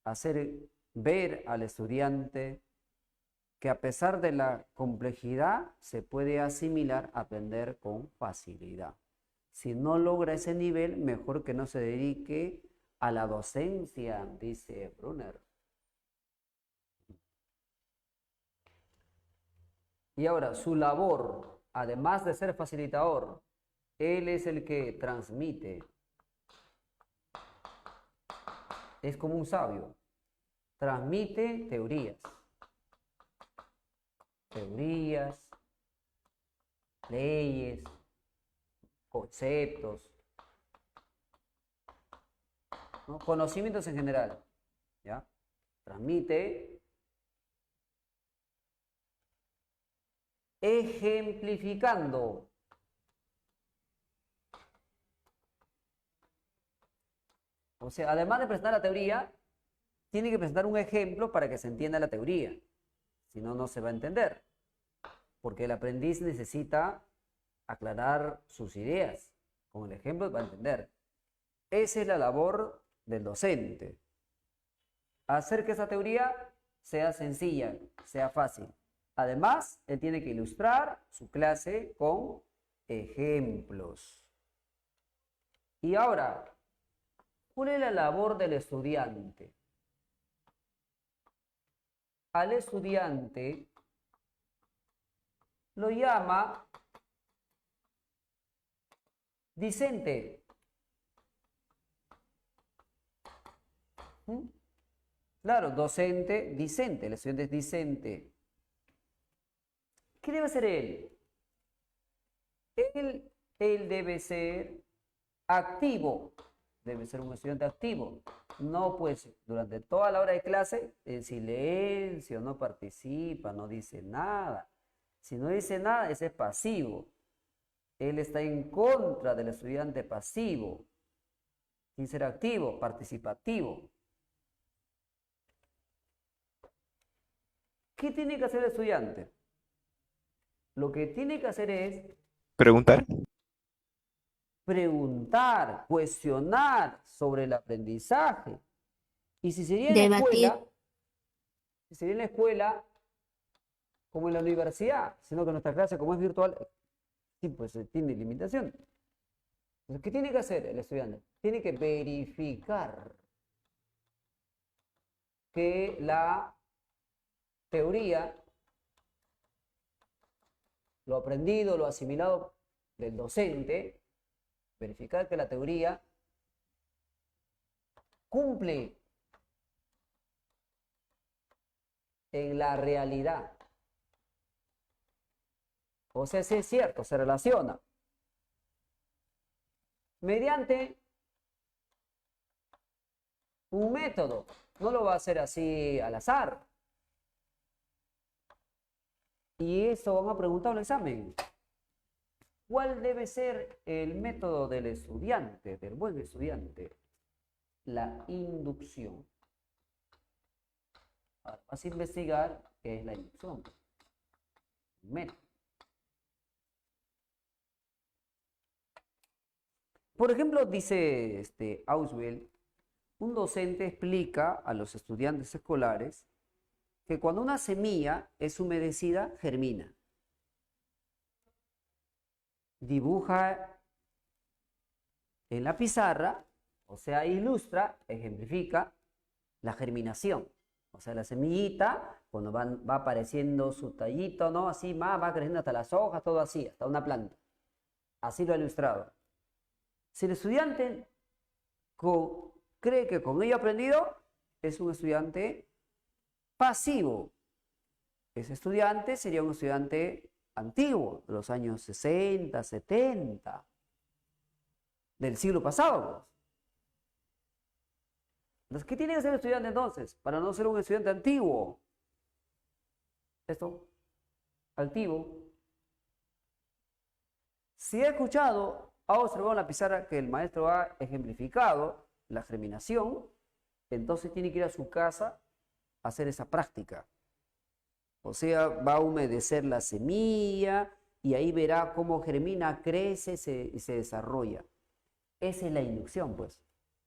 Speaker 1: hacer ver al estudiante que a pesar de la complejidad se puede asimilar, aprender con facilidad. Si no logra ese nivel, mejor que no se dedique a la docencia, dice Brunner. Y ahora, su labor, además de ser facilitador, él es el que transmite. Es como un sabio. Transmite teorías. Teorías, leyes, conceptos, ¿no? Conocimientos en general, ¿ya? Transmite ejemplificando. O sea, además de presentar la teoría, tiene que presentar un ejemplo para que se entienda la teoría. Si no, no se va a entender. Porque el aprendiz necesita aclarar sus ideas. Con el ejemplo va a entender. Esa es la labor del docente. Hacer que esa teoría sea sencilla, sea fácil. Además, él tiene que ilustrar su clase con ejemplos. Y ahora, ¿cuál es la labor del estudiante? Al estudiante lo llama discente. Claro, docente, discente. El estudiante es discente. ¿Qué debe hacer él? Él debe ser activo. Debe ser un estudiante activo. No, pues, durante toda la hora de clase, en silencio, no participa, no dice nada. Si no dice nada, ese es pasivo. Él está en contra del estudiante pasivo. Sin ser activo, participativo. ¿Qué tiene que hacer el estudiante? Lo que tiene que hacer es
Speaker 4: Preguntar.
Speaker 1: preguntar, cuestionar sobre el aprendizaje. Y si sería en la
Speaker 3: Debatir.
Speaker 1: escuela, si sería en la escuela, como en la universidad, sino que nuestra clase, como es virtual, sí, pues tiene limitación. Entonces, ¿qué tiene que hacer el estudiante? Tiene que verificar que la teoría, lo aprendido, lo asimilado del docente, verificar que la teoría cumple en la realidad. O sea, si es cierto, se relaciona. Mediante un método. No lo va a hacer así al azar. Y eso van a preguntar en el examen. ¿Cuál debe ser el método del estudiante, del buen estudiante? La inducción. Ahora, vas a investigar qué es la inducción. Método. Por ejemplo, dice Auswell, un docente explica a los estudiantes escolares que cuando una semilla es humedecida, germina. Dibuja en la pizarra, o sea, ilustra, ejemplifica la germinación. O sea, la semillita, cuando va apareciendo su tallito, ¿no? Así más, va creciendo hasta las hojas, todo así, hasta una planta. Así lo ha ilustrado. Si el estudiante cree que con ello ha aprendido, es un estudiante pasivo. Ese estudiante sería un estudiante antiguo, de los años 60, 70, del siglo pasado. Entonces, ¿qué tiene que ser el estudiante entonces? Para no ser un estudiante antiguo. Esto, altivo. Si he escuchado, ha observado en la pizarra que el maestro ha ejemplificado la germinación, entonces tiene que ir a su casa a hacer esa práctica. O sea, va a humedecer la semilla y ahí verá cómo germina, crece y se desarrolla. Esa es la inducción, pues.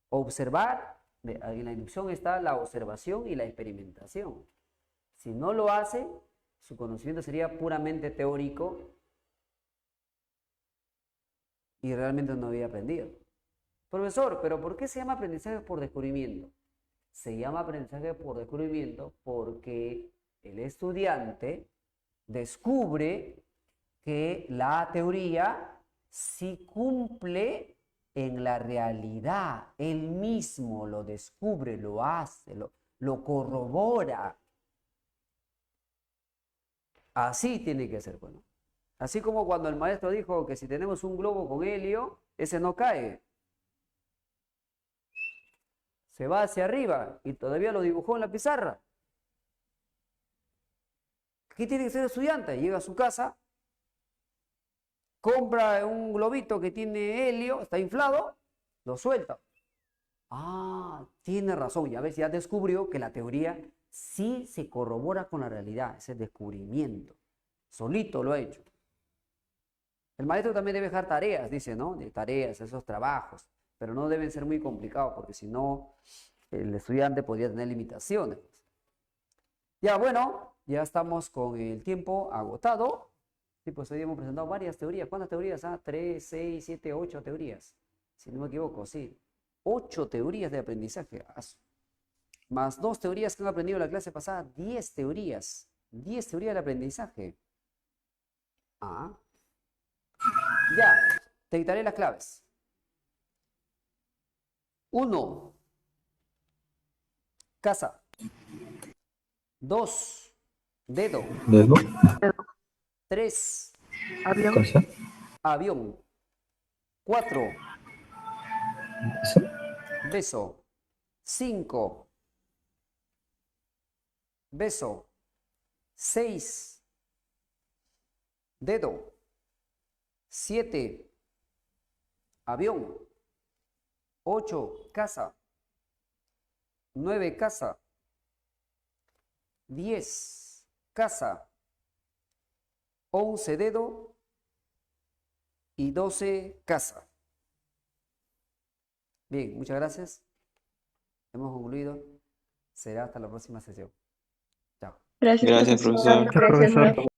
Speaker 1: Observar, en la inducción está la observación y la experimentación. Si no lo hace, Su conocimiento sería puramente teórico y realmente no había aprendido. Profesor, ¿pero por qué se llama aprendizaje por descubrimiento? Se llama aprendizaje por descubrimiento porque el estudiante descubre que la teoría sí cumple en la realidad. Él mismo lo descubre, lo hace, lo corrobora. Así tiene que ser, bueno. Así como cuando el maestro dijo que si tenemos un globo con helio, ese no cae. Se va hacia arriba y todavía lo dibujó en la pizarra. ¿Qué tiene que ser el estudiante? Llega a su casa, compra un globito que tiene helio, está inflado, lo suelta. Ah, tiene razón, ya ves, ya descubrió que la teoría sí se corrobora con la realidad, ese descubrimiento. Solito lo ha hecho. El maestro también debe dejar tareas, dice, ¿no? De tareas, esos trabajos, pero no deben ser muy complicados porque si no, el estudiante podría tener limitaciones. Ya, bueno, ya estamos con el tiempo agotado. Sí, pues hoy hemos presentado varias teorías. ¿Cuántas teorías? 3, 6, 7, 8 teorías. Si no me equivoco, sí. 8 teorías de aprendizaje. Más 2 teorías que han aprendido en la clase pasada. 10 teorías. 10 teorías de aprendizaje. Ya, te dictaré las claves. 1. Casa. 2. Dedo.
Speaker 8: Dedo.
Speaker 1: 3.
Speaker 9: Avión.
Speaker 8: Casa.
Speaker 1: Avión. 4.
Speaker 8: Beso.
Speaker 1: Beso. 5. Beso. 6. Dedo. 7. Avión. 8. Casa. 9. Casa. 10. Casa. 11. Dedo. Y 12. Casa. Bien, muchas gracias. Hemos concluido. Será hasta la próxima sesión. Chao.
Speaker 2: Gracias,
Speaker 4: Gracias,
Speaker 2: profesor.
Speaker 4: profesor.
Speaker 5: Gracias, profesor.